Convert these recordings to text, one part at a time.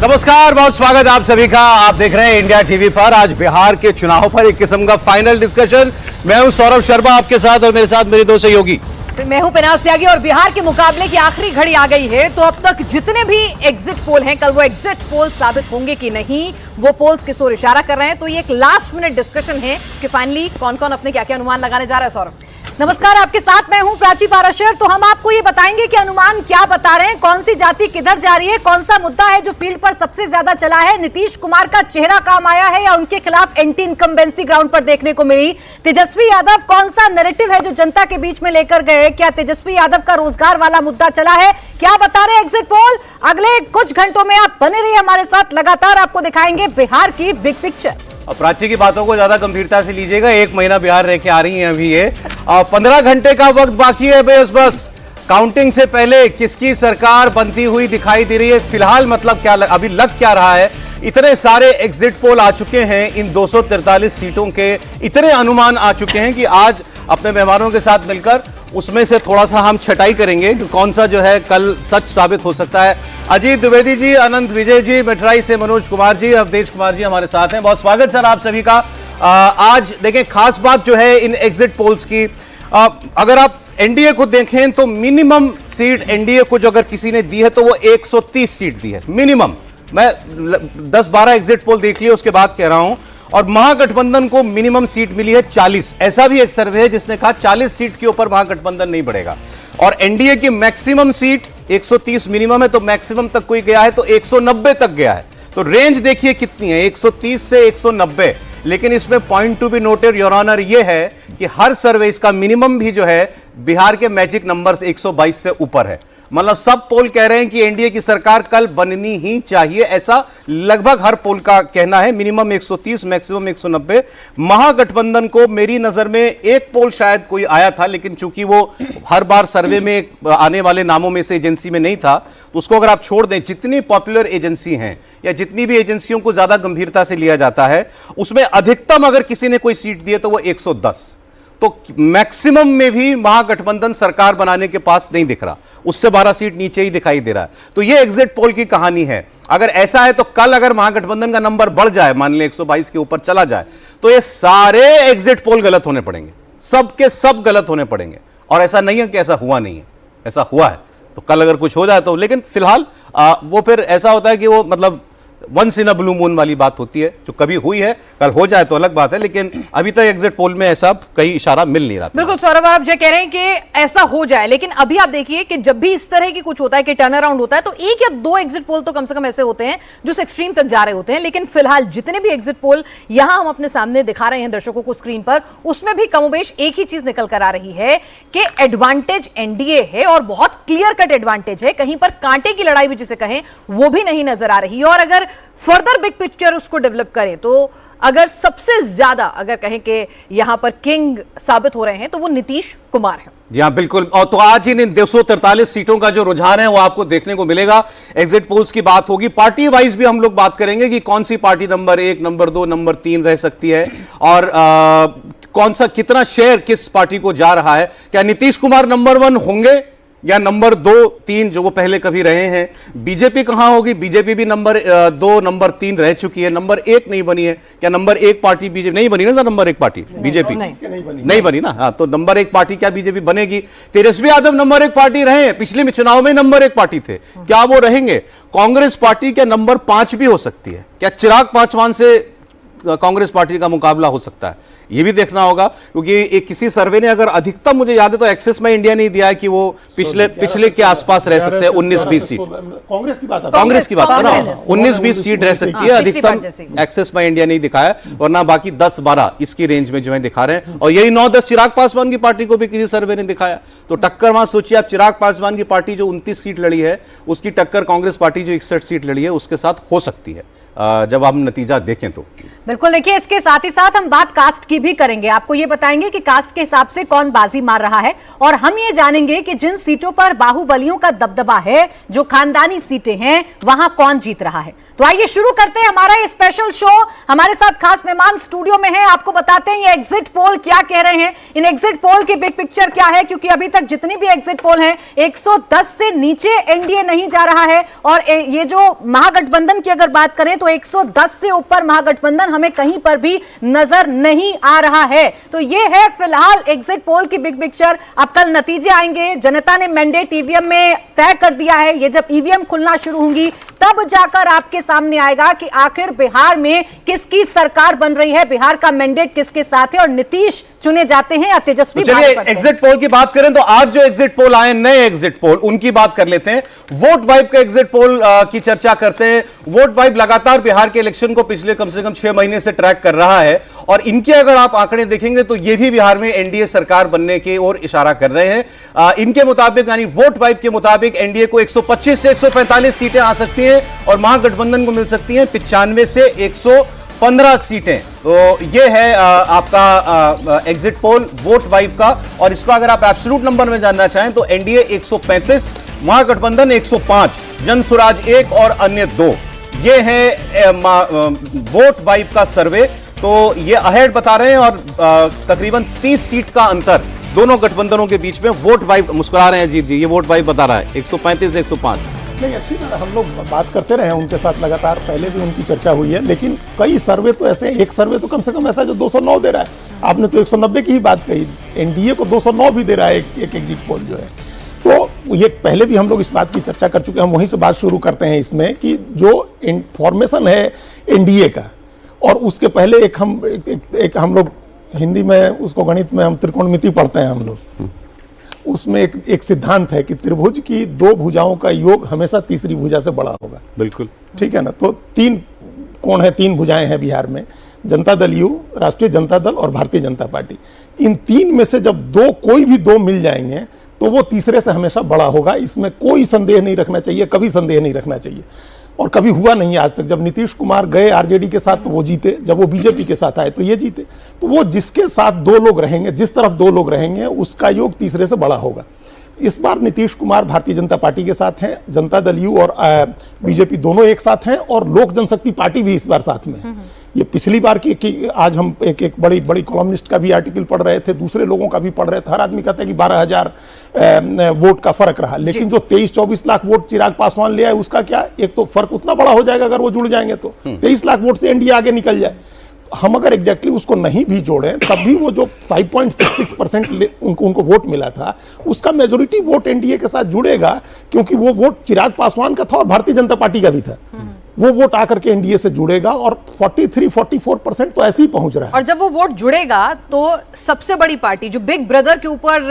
नमस्कार, बहुत स्वागत आप सभी का। आप देख रहे हैं इंडिया टीवी पर। आज बिहार के चुनाव पर एक किस्म का फाइनल डिस्कशन। मैं हूं सौरभ शर्मा आपके साथ और मेरे साथ मेरे दो सहयोगी। मैं हूं पिनाज त्यागी और बिहार के मुकाबले की आखिरी घड़ी आ गई है। तो अब तक जितने भी एग्जिट पोल हैं, कल वो एग्जिट पोल साबित होंगे कि नहीं, वो पोल्स किस ओर इशारा कर रहे हैं। तो ये एक लास्ट मिनट डिस्कशन है कि फाइनली कौन कौन अपने क्या क्या अनुमान लगाने जा रहा है। सौरभ नमस्कार, आपके साथ मैं हूं प्राची पाराशर। तो हम आपको ये बताएंगे कि अनुमान क्या बता रहे हैं, कौन सी जाति किधर जा रही है, कौन सा मुद्दा है जो फील्ड पर सबसे ज्यादा चला है, नीतीश कुमार का चेहरा काम आया है या उनके खिलाफ एंटी इनकम्बेंसी ग्राउंड पर देखने को मिली, तेजस्वी यादव कौन सा नैरेटिव है जो जनता के बीच में लेकर गए, क्या तेजस्वी यादव का रोजगार वाला मुद्दा चला है, क्या बता रहे एग्जिट पोल। अगले कुछ घंटों में आप बने रहिए हमारे साथ, लगातार आपको दिखाएंगे बिहार की बिग पिक्चर। और प्राची की बातों को ज्यादा गंभीरता से लीजिएगा। एक महीना बिहार रह के आ रही हैं अभी ये, और 15 घंटे का वक्त बाकी है। बस काउंटिंग से पहले किसकी सरकार बनती हुई दिखाई दे रही है फिलहाल, मतलब क्या अभी लग क्या रहा है। इतने सारे एग्जिट पोल आ चुके हैं, इन 243 सीटों के इतने अनुमान आ चुके हैं कि आज अपने मेहमानों के साथ मिलकर उसमें से थोड़ा सा हम छटाई करेंगे कि कौन सा जो है कल सच साबित हो सकता है। अजीत द्विवेदी जी, अनंत विजय जी, मेट्राई से मनोज कुमार जी, अवधेश कुमार जी हमारे साथ हैं। बहुत स्वागत सर आप सभी का। आज देखें, खास बात जो है इन एग्जिट पोल्स की, अगर आप एनडीए को देखें तो मिनिमम सीट एनडीए को जो अगर किसी ने दी है तो वो 130 सीट दी है मिनिमम। मैं 10-12 एग्जिट पोल देख लिए उसके बाद कह रहा हूं। और महागठबंधन को मिनिमम सीट मिली है 40। ऐसा भी एक सर्वे है जिसने कहा 40 सीट के ऊपर महागठबंधन नहीं बढ़ेगा। और एनडीए की मैक्सिमम सीट 130 मिनिमम है, तो मैक्सिमम तक कोई गया है तो 190 तक गया है। तो रेंज देखिए कितनी है, 130 से 190। लेकिन इसमें point to be noted your honour ये है कि हर सर्वे इसका मिनिमम भी जो है बिहार के मैजिक नंबर से 122 से ऊपर है। मतलब सब पोल कह रहे हैं कि एनडीए की सरकार कल बननी ही चाहिए, ऐसा लगभग हर पोल का कहना है। Minimum 130, maximum 190। महागठबंधन को मेरी नजर में एक पोल शायद कोई आया था, लेकिन चूंकि वो हर बार सर्वे में आने वाले नामों में से एजेंसी में नहीं था, तो उसको अगर आप छोड़ दें, जितनी पॉपुलर एजेंसी हैं या जितनी भी एजेंसियों को ज्यादा गंभीरता से लिया जाता है, उसमें अधिकतम अगर किसी ने कोई सीट दी है तो वो 110। तो मैक्सिमम में भी महागठबंधन सरकार बनाने के पास नहीं दिख रहा, उससे 12 सीट नीचे ही दिखाई दे रहा है। तो ये एग्जिट पोल की कहानी है। अगर ऐसा है तो कल अगर महागठबंधन का नंबर बढ़ जाए, मान लें 122 के ऊपर चला जाए, तो ये सारे एग्जिट पोल गलत होने पड़ेंगे, सब के सब गलत होने पड़ेंगे। और ऐसा नहीं है कि ऐसा हुआ नहीं है, ऐसा हुआ है। तो कल अगर कुछ हो जाए तो, लेकिन फिलहाल वो फिर ऐसा होता है कि वो मतलब once in a blue moon वाली बात होती है, जो कभी हुई है, कल हो जाए तो अलग बात है। लेकिन अभी तक एग्जिट पोल में ऐसा कहीं इशारा मिल नहीं रहा। बिल्कुल सौरभ, आप जो कह रहे हैं कि ऐसा हो जाए, लेकिन अभी आप देखिए कि जब भी इस तरह की कुछ होता है कि टर्न अराउंड होता है, तो एक या दो एग्जिट पोल तो कम से कम ऐसे होते हैं जो एक्सट्रीम तक जा रहे होते हैं। लेकिन फिलहाल जितने भी एग्जिट पोल यहां हम अपने सामने दिखा रहे हैं दर्शकों को स्क्रीन पर, उसमें भी कमोबेश एक ही चीज निकल कर आ रही है कि एडवांटेज एनडीए है, और बहुत क्लियर कट एडवांटेज है। कहीं पर कांटे की लड़ाई भी जिसे कहें वो भी नहीं नजर आ रही। और अगर फर्दर बिग पिक्चर उसको डेवलप करें तो अगर सबसे ज्यादा अगर कहें कि यहां पर किंग साबित हो रहे हैं तो वो नीतीश कुमार है। जी हाँ, बिल्कुल। और तो आज इन 243 सीटों का जो रुझान है वो आपको देखने को मिलेगा। एग्जिट पोल्स की बात होगी, पार्टी वाइज भी हम लोग बात करेंगे कि कौन सी पार्टी नंबर 1, नंबर 2, नंबर 3 रह सकती है, और कौन सा कितना शेयर किस पार्टी को जा रहा है। क्या नीतीश कुमार नंबर 1 होंगे या नंबर 2, 3 जो वो पहले कभी रहे हैं। बीजेपी कहां होगी, बीजेपी भी नंबर 2, नंबर 3 रह चुकी है, नंबर 1 नहीं बनी है। क्या नंबर 1 पार्टी बीजेपी नहीं बनी ना सर, नंबर 1 पार्टी बीजेपी नहीं बनी ना। हाँ, तो नंबर 1 पार्टी क्या बीजेपी बनेगी। तेजस्वी यादव नंबर 1 पार्टी रहे हैं, पिछले चुनाव में नंबर 1 पार्टी थे, क्या वो रहेंगे। कांग्रेस पार्टी क्या नंबर 5 भी हो सकती है, क्या चिराग पासवान से कांग्रेस पार्टी का मुकाबला हो सकता है, ये भी देखना होगा। क्योंकि एक किसी सर्वे ने अगर अधिकतम, मुझे याद है तो एक्सेस में इंडिया ने दिया है कि वो पिछले के आसपास रह सकते हैं 19-20 सीट। कांग्रेस की बात है ना, 19-20 सीट रह सकती है अधिकतम। एक्सेस में इंडिया नहीं दिखाया, वरना बाकी 10-12 इसकी रेंज में जो है दिखा रहे हैं। और यही 9-10 चिराग पासवान की पार्टी को भी किसी सर्वे ने दिखाया। तो टक्कर वहां सोचिए आप, चिराग पासवान की पार्टी जो 29 सीट लड़ी है, उसकी टक्कर कांग्रेस पार्टी जो 61 सीट लड़ी है उसके साथ हो सकती है, जब हम नतीजा देखें तो। बिल्कुल, देखिए इसके साथ ही साथ हम बात कास्ट की भी करेंगे। आपको ये बताएंगे कि कास्ट के हिसाब से कौन बाजी मार रहा है, और हम ये जानेंगे कि जिन सीटों पर बाहुबलियों का दबदबा है, जो खानदानी सीटें हैं, वहां कौन जीत रहा है। तो आइए शुरू करते हैं हमारा ये स्पेशल शो। हमारे साथ खास मेहमान स्टूडियो में हैं। आपको बताते हैं ये एग्जिट पोल क्या कह रहे हैं, इन एग्जिट पोल की बिग पिक्चर क्या है, क्योंकि अभी तक जितनी भी एग्जिट पोल हैं 110 से नीचे एनडीए नहीं जा रहा है। और ये जो महागठबंधन की अगर बात करें तो 110 से ऊपर महागठबंधन हमें कहीं पर भी नजर नहीं आ रहा है। तो ये है फिलहाल एग्जिट पोल की बिग पिक्चर। अब कल नतीजे आएंगे, जनता ने मैंडेट ईवीएम में तय कर दिया है। ये जब ईवीएम खुलना शुरू होंगी तब जाकर आपके सामने आएगा कि आखिर बिहार में किसकी सरकार बन रही है, बिहार का मैंडेट किसके साथ है और नीतीश चुने जाते हैं या तेजस्वी। चलिए एग्जिट पोल की बात करें तो आज जो एग्जिट पोल आए, नए एग्जिट पोल, उनकी बात कर लेते हैं। वोट वाइब का एग्जिट पोल की चर्चा करते हैं। वोट वाइब लगातार बिहार के इलेक्शन को पिछले कम से कम 6 महीने से ट्रैक कर रहा है और इनके अगर आप आंकड़े देखेंगे तो ये भी बिहार में एनडीए सरकार बनने की ओर इशारा कर रहे हैं। इनके मुताबिक यानी वोट वाइब के मुताबिक एनडीए को 125 से 145 सीटें आ सकती हैं और महागठबंधन को मिल सकती हैं 95 से 115 सीटें। तो ये है आपका एग्जिट पोल वोट वाइब का। और इसका अगर आप एब्सोल्यूट नंबर में जानना चाहें तो एनडीए 135, महागठबंधन 105, जनसुराज 1 और अन्य 2। ये है वोट वाइब का सर्वे। तो ये अहेड बता रहे हैं और तकरीबन 30 सीट का अंतर दोनों गठबंधनों के बीच में। वोट वाइब, मुस्कुरा रहे हैं जीत जी, ये वोट वाइब बता रहा है 135 105। नहीं, अच्छी बात, हम लोग बात करते रहे हैं उनके साथ लगातार, पहले भी उनकी चर्चा हुई है। लेकिन कई सर्वे तो ऐसे, एक सर्वे तो कम से कम ऐसा जो 209 दे रहा है। आपने तो 190 की ही बात कही, एनडीए को 209 भी दे रहा है एक एग्जिट पोल जो है। तो ये पहले भी हम लोग इस बात की चर्चा कर चुके हैं। हम वहीं से बात शुरू करते हैं इसमें कि जो फॉर्मेशन है एनडीए का, और उसके पहले एक हम लोग हिंदी में उसको, गणित में हम त्रिकोणमिति पढ़ते हैं हम लोग, उसमें एक सिद्धांत है कि त्रिभुज की 2 भुजाओं का योग हमेशा तीसरी भुजा से बड़ा होगा। बिल्कुल ठीक है ना। तो 3 कोण है, 3 भुजाएं हैं बिहार में, जनता दल यू, राष्ट्रीय जनता दल और भारतीय जनता पार्टी। इन 3 में से जब कोई भी 2 मिल जाएंगे तो वो तीसरे से हमेशा बड़ा होगा। इसमें कोई संदेह नहीं रखना चाहिए, कभी संदेह नहीं रखना चाहिए, और कभी हुआ नहीं आज तक। जब नीतीश कुमार गए आरजेडी के साथ तो वो जीते, जब वो बीजेपी के साथ आए तो ये जीते। तो वो जिसके साथ 2 लोग रहेंगे, जिस तरफ 2 लोग रहेंगे, उसका योग तीसरे से बड़ा होगा। इस बार नीतीश कुमार भारतीय जनता पार्टी के साथ हैं, जनता दल यू और बीजेपी दोनों एक साथ हैं, और लोक जनशक्ति पार्टी भी इस बार साथ में है। ये पिछली बार की आज हम एक बड़ी कॉलमनिस्ट का भी आर्टिकल पढ़ रहे थे, दूसरे लोगों का भी पढ़ रहे थे। हर आदमी कहता है कि 12,000 वोट का फर्क रहा, लेकिन जो 23-24 लाख वोट चिराग पासवान ले आए उसका क्या, एक तो फर्क उतना बड़ा हो जाएगा अगर वो जुड़ जाएंगे तो 23 लाख वोट से एनडीए आगे निकल जाए। हम अगर एग्जैक्टली उसको नहीं भी जोड़ें तब भी वो जो 5.66% उनको वोट मिला था, उसका मेजोरिटी वोट एनडीए के साथ जुड़ेगा, क्योंकि वो वोट चिराग पासवान का था और भारतीय जनता पार्टी का भी था। वो वोट आकर के एनडीए से जुड़ेगा और 43-44% तो ऐसे ही पहुंच रहा है। और जब वो वोट जुड़ेगा तो सबसे बड़ी पार्टी जो बिग ब्रदर के ऊपर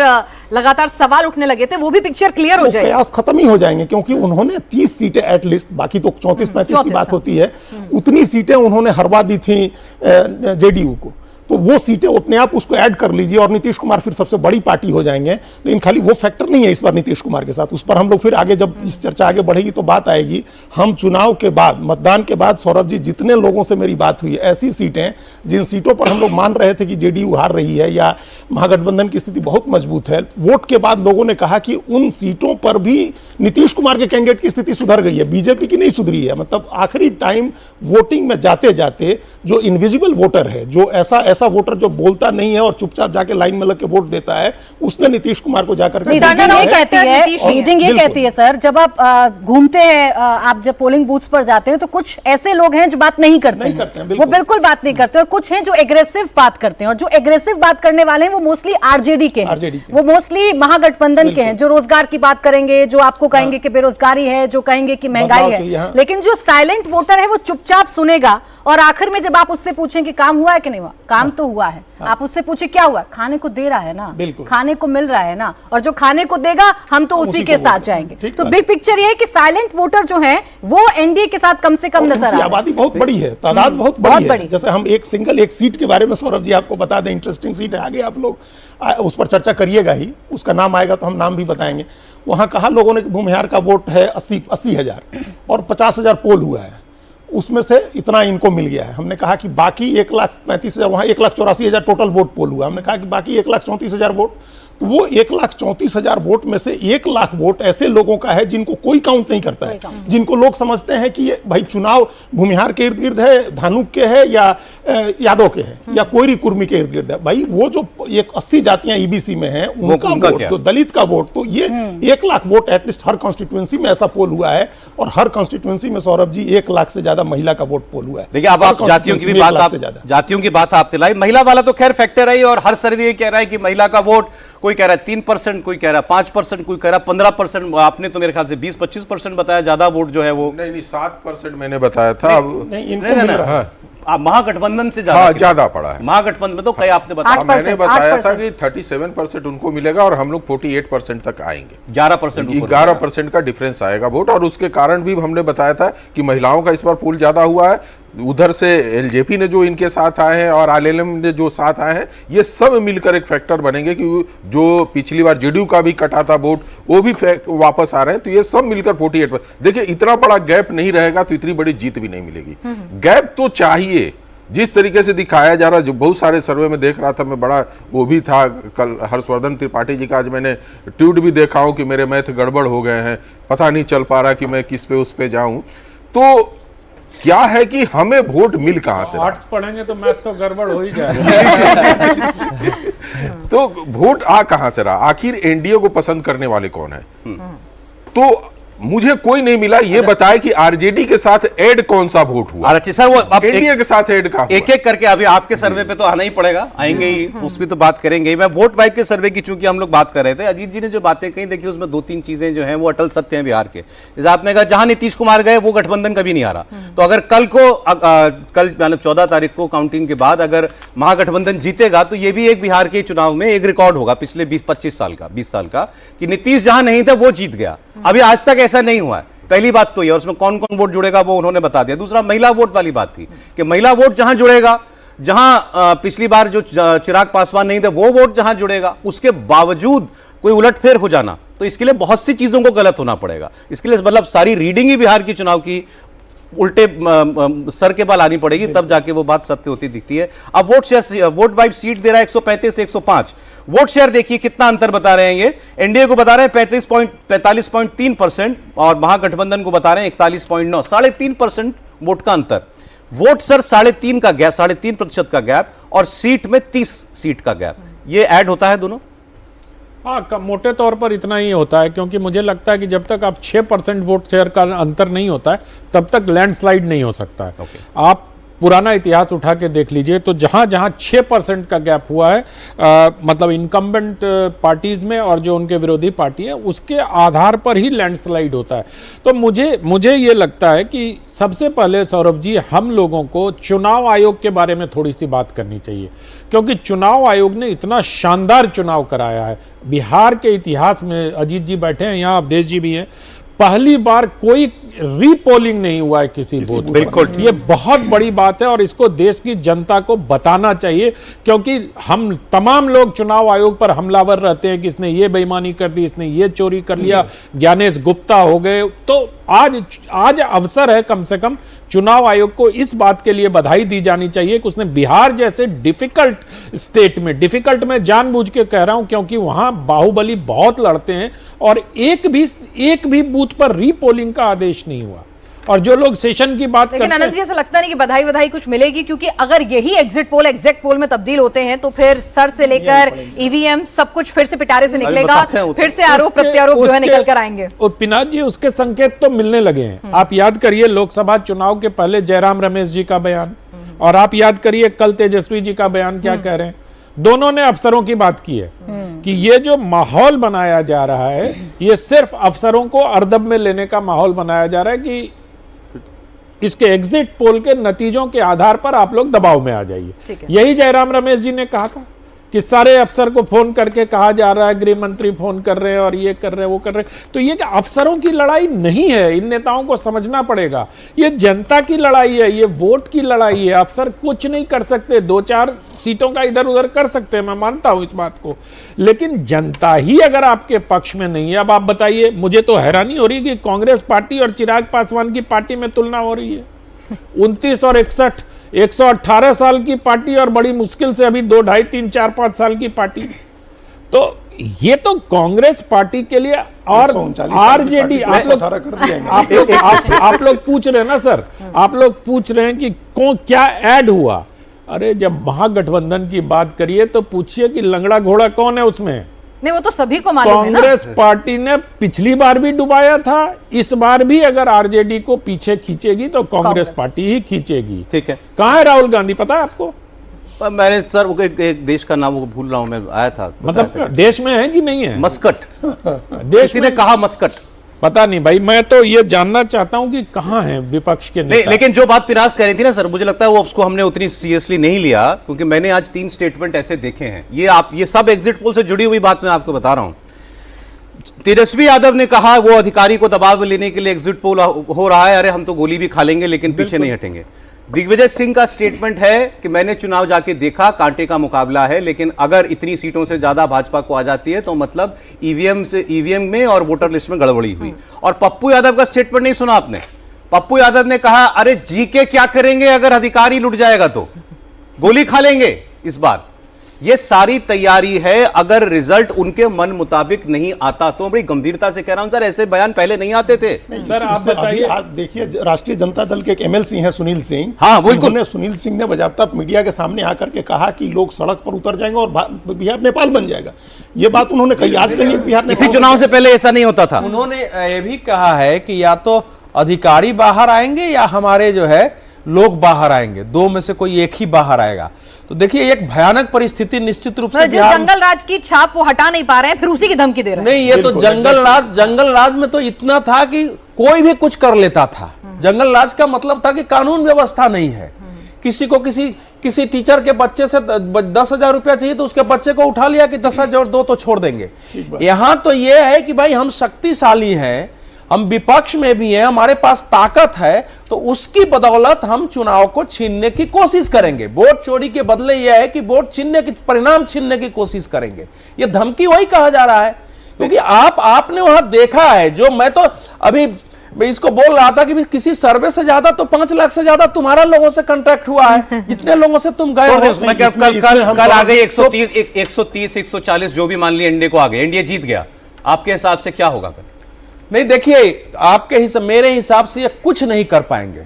लगातार सवाल उठने लगे थे, वो भी पिक्चर क्लियर हो जाएगी, कयास खत्म ही हो जाएंगे, क्योंकि उन्होंने 30 सीटें एटलीस्ट, बाकी तो 34-35 की बात होती है, उतनी सीटें उन्होंने हरवा दी थी जेडीयू को। तो वो सीटें अपने आप उसको ऐड कर लीजिए और नीतीश कुमार फिर सबसे बड़ी पार्टी हो जाएंगे। लेकिन खाली वो फैक्टर नहीं है इस बार नीतीश कुमार के साथ, उस पर हम लोग फिर आगे जब इस चर्चा आगे बढ़ेगी तो बात आएगी। हम चुनाव के बाद, मतदान के बाद, सौरभ जी, जितने लोगों से मेरी बात हुई, ऐसी सीटें जिन सीटों पर हम लोग मान रहे थे कि जेडीयू हार रही है या महागठबंधन की स्थिति बहुत मजबूत है, वोट के बाद लोगों ने कहा कि उन सीटों पर भी नीतीश कुमार के कैंडिडेट की स्थिति सुधर गई है, बीजेपी की नहीं सुधरी है। मतलब आखिरी टाइम वोटिंग में जाते जाते जो इनविजिबल वोटर है, जो ऐसा वोटर जो बोलता नहीं है और चुपचाप जाके लाइन में लग के वोट देता है, उसने नीतीश कुमार को जाकर रीडिंग ये कहती है सर, जब आप घूमते हैं, आप जब पोलिंग बूथ्स पर जाते हैं तो कुछ ऐसे लोग हैं जो बात नहीं करते हैं, वो बिल्कुल बात नहीं करते, और कुछ हैं जो एग्रेसिव बात करते हैं, और जो एग्रेसिव बात करने वाले हैं वो मोस्टली आरजेडी के हैं, वो मोस्टली महागठबंधन के हैं, जो रोजगार की बात करेंगे, जो आपको कहेंगे कि बेरोजगारी है, जो कहेंगे कि महंगाई है। लेकिन जो साइलेंट वोटर है वो चुपचाप सुनेगा, और आखिर में जब आप उससे पूछें कि काम हुआ है कि नहीं हुआ, काम तो हुआ है, आप उससे पूछे क्या हुआ, खाने को दे रहा है ना, खाने को मिल रहा है ना, और जो खाने को देगा हम तो उसी के साथ जाएंगे। तो बिग पिक्चर ये है कि साइलेंट वोटर जो है वो एनडीए के साथ कम से कम नजर आ रहा है। आबादी बहुत बड़ी है, तादाद बहुत बड़ी है। जैसे हम एक सीट के बारे में सौरभ जी आपको बता दें, इंटरेस्टिंग सीट है, आगे आप लोग उस पर चर्चा करिएगा ही, उसका नाम आएगा तो हम नाम भी बताएंगे। वहां कहा लोगों ने कि भूमिहार का वोट है 80,000 और 50,000 पोल हुआ है, उसमें से इतना इनको मिल गया है। हमने कहा कि बाकी 1,35,000, वहां 1,84,000 टोटल वोट पोल हुआ, हमने कहा कि बाकी 1,34,000 वोट तो वो 1,34,000 वोट में से 1 लाख वोट ऐसे लोगों का है जिनको कोई काउंट नहीं करता है, जिनको लोग समझते हैं कि ये भाई चुनाव भूमिहार के इर्द गिर्द है, धानुक के है या यादव के है या कोयरी कुर्मी के इर्द गिर्द है। भाई वो जो 80 जातियां ईबीसी में हैं उनका वोट, जो दलित का वोट, तो ये 1 लाख वोट एटलीस्ट हर कॉन्स्टिट्यूएंसी में ऐसा पोल हुआ है। और हर कॉन्स्टिट्यूएंसी में सौरभ जी 1 लाख से ज्यादा महिला का वोट पोल हुआ है। देखिए अब आप जातियों की भी बात, आप जातियों की बात आप दिलाई, महिला वाला तो खैर फैक्टर है और हर सर्वे ये कह रहा है कि महिला का वोट कोई कह रहा है 3%, कोई कह रहा है 5%, कोई कह रहा है 15%। आपने तो मेरे ख्याल से 20-25% बताया, ज्यादा वोट जो है वो नहीं 7% मैंने बताया था। नहीं, इनको मिल रहा है। महागठबंधन से ज्यादा पड़ा है। महागठबंधन में तो कई आपने बताया, मैंने बताया था कि 37% उनको मिलेगा और हम लोग 48% तक आएंगे। 11% का डिफरेंस आएगा वोट। और उसके कारण भी हमने बताया था कि महिलाओं का इस बार पूल ज्यादा हुआ है। उधर से एलजेपी ने जो इनके साथ आए हैं और आरएलएम ने जो साथ आए हैं, ये सब मिलकर एक फैक्टर बनेंगे कि जो पिछली बार जेडीयू का भी कटा था वोट वो भी वापस आ रहे हैं। तो ये सब मिलकर 48। देखिए इतना बड़ा गैप नहीं रहेगा तो इतनी बड़ी जीत भी नहीं मिलेगी। गैप तो चाहिए, जिस तरीके से दिखाया जा रहा है, जो बहुत सारे सर्वे में देख रहा था मैं, बड़ा वो भी था कल हर्षवर्धन त्रिपाठी जी का, आज मैंने ट्वीट भी देखा हूं कि मेरे मैथ गड़बड़ हो गए हैं, पता नहीं चल पा रहा कि मैं किस पे उस पे जाऊं। तो क्या है कि हमें वोट मिल कहां से, आर्ट्स पढ़ेंगे तो मैथ तो गड़बड़ हो ही जाएगा। तो वोट आ कहां से रहा, आखिर एनडीए को पसंद करने वाले कौन है? तो मुझे कोई नहीं मिला ये बताए कि आरजेडी के साथ ऐड कौन सा वोट हुआ। अच्छा सर, वो अब एनडीए के साथ ऐड का एक एक करके अभी आपके सर्वे पे तो आना ही पड़ेगा, आएंगे ही, उसमें तो बात करेंगे ही। मैं वोट वाइब के सर्वे की चूंकि हम लोग बात कर रहे थे, अजीत जी ने जो बातें कही, देखिए उसमें 2-3 चीजें जो हैं वो अटल सत्य हैं बिहार के। जैसे आपने कहा जहां नीतीश कुमार गए वो गठबंधन कभी नहीं आ रहा, तो अगर कल मतलब 14 तारीख को काउंटिंग के बाद अगर महागठबंधन जीतेगा तो ये भी एक बिहार के चुनाव में एक रिकॉर्ड होगा पिछले 20 साल का कि नीतीश जहां नहीं था वो जीत गया। अभी आज तक ऐसा नहीं हुआ है, पहली बात तो ये। और उसमें कौन कौन वोट जुड़ेगा वो उन्होंने बता दिया। दूसरा महिला वोट वाली बात थी कि महिला वोट जहां जुड़ेगा, जहां पिछली बार जो चिराग पासवान नहीं थे वो वोट जहां जुड़ेगा, उसके बावजूद कोई उलटफेर हो जाना, तो इसके लिए बहुत सी चीजों को गलत होना पड़ेगा। इसके लिए मतलब सारी रीडिंग ही बिहार की चुनाव की उल्टे सर के बल आनी पड़ेगी, तब जाके वो बात सत्य होती दिखती है। अब vote share, vote vibe seat दे रहा है 135 से 105। वोट शेयर देखिए कितना अंतर बता रहे हैं ये। एनडीए को बता रहे हैं 45.3% और महागठबंधन को बता रहे हैं 41.9, 3.5% वोट का अंतर। वोट सर 3.5 का गैप, 3.5% का गैप, और सीट में 30 सीट का गैप, ये ऐड होता है दोनों। हाँ, मोटे तौर पर इतना ही होता है, क्योंकि मुझे लगता है कि जब तक आप 6% वोट शेयर का अंतर नहीं होता है तब तक लैंडस्लाइड नहीं हो सकता है। आप पुराना इतिहास उठा के देख लीजिए तो जहां जहां 6% का गैप हुआ है, मतलब इनकम्बेंट पार्टीज में और जो उनके विरोधी पार्टी है, उसके आधार पर ही लैंडस्लाइड होता है। तो मुझे ये लगता है कि सबसे पहले सौरभ जी हम लोगों को चुनाव आयोग के बारे में थोड़ी सी बात करनी चाहिए, क्योंकि चुनाव आयोग ने इतना शानदार चुनाव कराया है बिहार के इतिहास में। अजीत जी बैठे हैं यहाँ, अवधेश जी भी हैं, पहली बार कोई रीपोलिंग नहीं हुआ है किसी बूथ। बिल्कुल, ये बहुत बड़ी बात है और इसको देश की जनता को बताना चाहिए, क्योंकि हम तमाम लोग चुनाव आयोग पर हमलावर रहते हैं कि इसने ये बेईमानी कर दी, इसने ये चोरी कर लिया, ज्ञानेश गुप्ता हो गए। तो आज अवसर है कम से कम चुनाव आयोग को इस बात के लिए बधाई दी जानी चाहिए कि उसने बिहार जैसे डिफिकल्ट स्टेट में, डिफिकल्ट में जानबूझ के कह रहा हूं क्योंकि वहां बाहुबली बहुत लड़ते हैं, और एक भी बूथ पर रीपोलिंग का आदेश नहीं हुआ। और जो लोग सेशन की बात लेकिन आनंद जी ऐसा लगता नहीं कि बधाई कुछ मिलेगी, क्योंकि अगर यही एग्जिट पोल एग्जैक्ट पोल में तब्दील होते हैं तो फिर सर से लेकर ईवीएम सब कुछ फिर से पिटारे से निकलेगा, फिर से आरोप प्रत्यारोप जो है निकल कर आएंगे। और पिनाक जी, उसके संकेत तो मिलने लगे हैं। आप याद करिए लोकसभा चुनाव के पहले जयराम रमेश जी का बयान, और आप याद करिए कल तेजस्वी जी का बयान क्या कह रहे हैं। दोनों ने अफसरों की बात की है कि ये जो माहौल बनाया जा रहा है ये सिर्फ अफसरों को अर्दब में लेने का माहौल बनाया जा रहा है कि इसके एग्जिट पोल के नतीजों के आधार पर आप लोग दबाव में आ जाइए। यही जयराम रमेश जी ने कहा था कि सारे अफसर को फोन करके कहा जा रहा है, गृह मंत्री फोन कर रहे हैं और ये कर रहे हैं वो कर रहे हैं। तो ये कि अफसरों की लड़ाई नहीं है, इन नेताओं को समझना पड़ेगा। ये जनता की लड़ाई है, ये वोट की लड़ाई है। अफसर कुछ नहीं कर सकते, 2-4 सीटों का इधर उधर कर सकते हैं, मैं मानता हूं इस बात को, लेकिन जनता ही अगर आपके पक्ष में नहीं है। अब आप बताइए, मुझे तो हैरानी हो रही है कि कांग्रेस पार्टी और चिराग पासवान की पार्टी में तुलना हो रही है। 29 और 61, 118 साल की पार्टी और बड़ी मुश्किल से अभी 2, 2.5, 3, 4, 5 साल की पार्टी। तो ये तो कांग्रेस पार्टी के लिए और 139 आरजेडी आप लोग 118 कर दिया आप लोग पूछ रहे हैं ना सर, आप लोग पूछ रहे हैं कि कौन क्या ऐड हुआ। अरे जब महागठबंधन की बात करिए तो पूछिए कि लंगड़ा घोड़ा कौन है उसमें। नहीं, वो तो सभी को मालूम है ना। कांग्रेस पार्टी ने पिछली बार भी डुबाया था, इस बार भी अगर आरजेडी को पीछे खींचेगी तो कांग्रेस पार्टी ही खींचेगी। ठीक है। कहाँ है राहुल गांधी पता है आपको? मैंने सर वो एक देश का नाम वो भूल रहा हूं, मैं आया था, मतलब देश में है कि नहीं है? मस्कट, देश किसी ने कहा मस्कट, पता नहीं भाई, मैं तो ये जानना चाहता हूं कि कहां है विपक्ष के नहीं, नेता। लेकिन जो बात पिनास कह रही थी ना सर, मुझे लगता है वो उसको हमने उतनी सीरियसली नहीं लिया, क्योंकि मैंने आज 3 स्टेटमेंट ऐसे देखे हैं। ये सब एग्जिट पोल से जुड़ी हुई बात मैं आपको बता रहा हूं। तेजस्वी यादव ने कहा वो अधिकारी को दबाव में लेने के लिए एग्जिट पोल हो रहा है, अरे हम तो गोली भी खा लेंगे लेकिन पीछे नहीं हटेंगे। दिग्विजय सिंह का स्टेटमेंट है कि मैंने चुनाव जाके देखा, कांटे का मुकाबला है, लेकिन अगर इतनी सीटों से ज्यादा भाजपा को आ जाती है तो मतलब ईवीएम में और वोटर लिस्ट में गड़बड़ी हुई। और पप्पू यादव का स्टेटमेंट नहीं सुना आपने? पप्पू यादव ने कहा अरे जी के क्या करेंगे, अगर अधिकारी लुट जाएगा तो गोली खा लेंगे इस बार। ये सारी तैयारी है, अगर रिजल्ट उनके मन मुताबिक नहीं आता तो। बड़ी गंभीरता से कह रहा हूं सर, ऐसे बयान पहले नहीं आते थे। सर आप बताइए, आप देखिए राष्ट्रीय जनता दल के एक एमएलसी हैं सुनील सिंह। हाँ, बिल्कुल। उन्होंने सुनील सिंह ने बजाबता मीडिया के सामने आकर के कहा कि लोग सड़क पर उतर जाएंगे और बिहार नेपाल बन जाएगा। ये बात उन्होंने कही, आज कही बिहार किसी चुनाव से पहले ऐसा नहीं होता था। उन्होंने ये भी कहा है कि या तो अधिकारी बाहर आएंगे या हमारे जो है लोग बाहर आएंगे, दो में से कोई एक ही बाहर आएगा। तो देखिए एक भयानक परिस्थिति निश्चित रूप से जिस जंगल राज की छाप वो हटा नहीं पा रहे हैं, फिर उसी की धमकी दे रहे हैं। नहीं, ये तो जंगल राज में तो इतना था कि कोई भी कुछ कर लेता था। जंगल राज का मतलब था कि कानून व्यवस्था नहीं है। किसी को किसी टीचर के बच्चे से 10,000 रुपया चाहिए तो उसके बच्चे को उठा लिया कि 10,000 दो तो छोड़ देंगे। यहां तो यह है कि भाई हम शक्तिशाली हैं, हम विपक्ष में भी हैं, हमारे पास ताकत है, तो उसकी बदौलत हम चुनाव को छीनने की कोशिश करेंगे। वोट चोरी के बदले यह है कि वोट छीनने की, परिणाम छीनने की कोशिश करेंगे। यह धमकी वही कहा जा रहा है, क्योंकि आपने वहां देखा है, जो मैं तो अभी इसको बोल रहा था कि किसी सर्वे से ज्यादा तो 5 लाख से ज्यादा तुम्हारा लोगों से कांटेक्ट हुआ है, जितने लोगों से तुम गए हो। कल आ गए 130 140 जो भी मान लिया एनडीए को आ गए, एनडीए जीत गया, आपके हिसाब से क्या होगा? नहीं देखिए, आपके हिसाब, मेरे हिसाब से ये कुछ नहीं कर पाएंगे,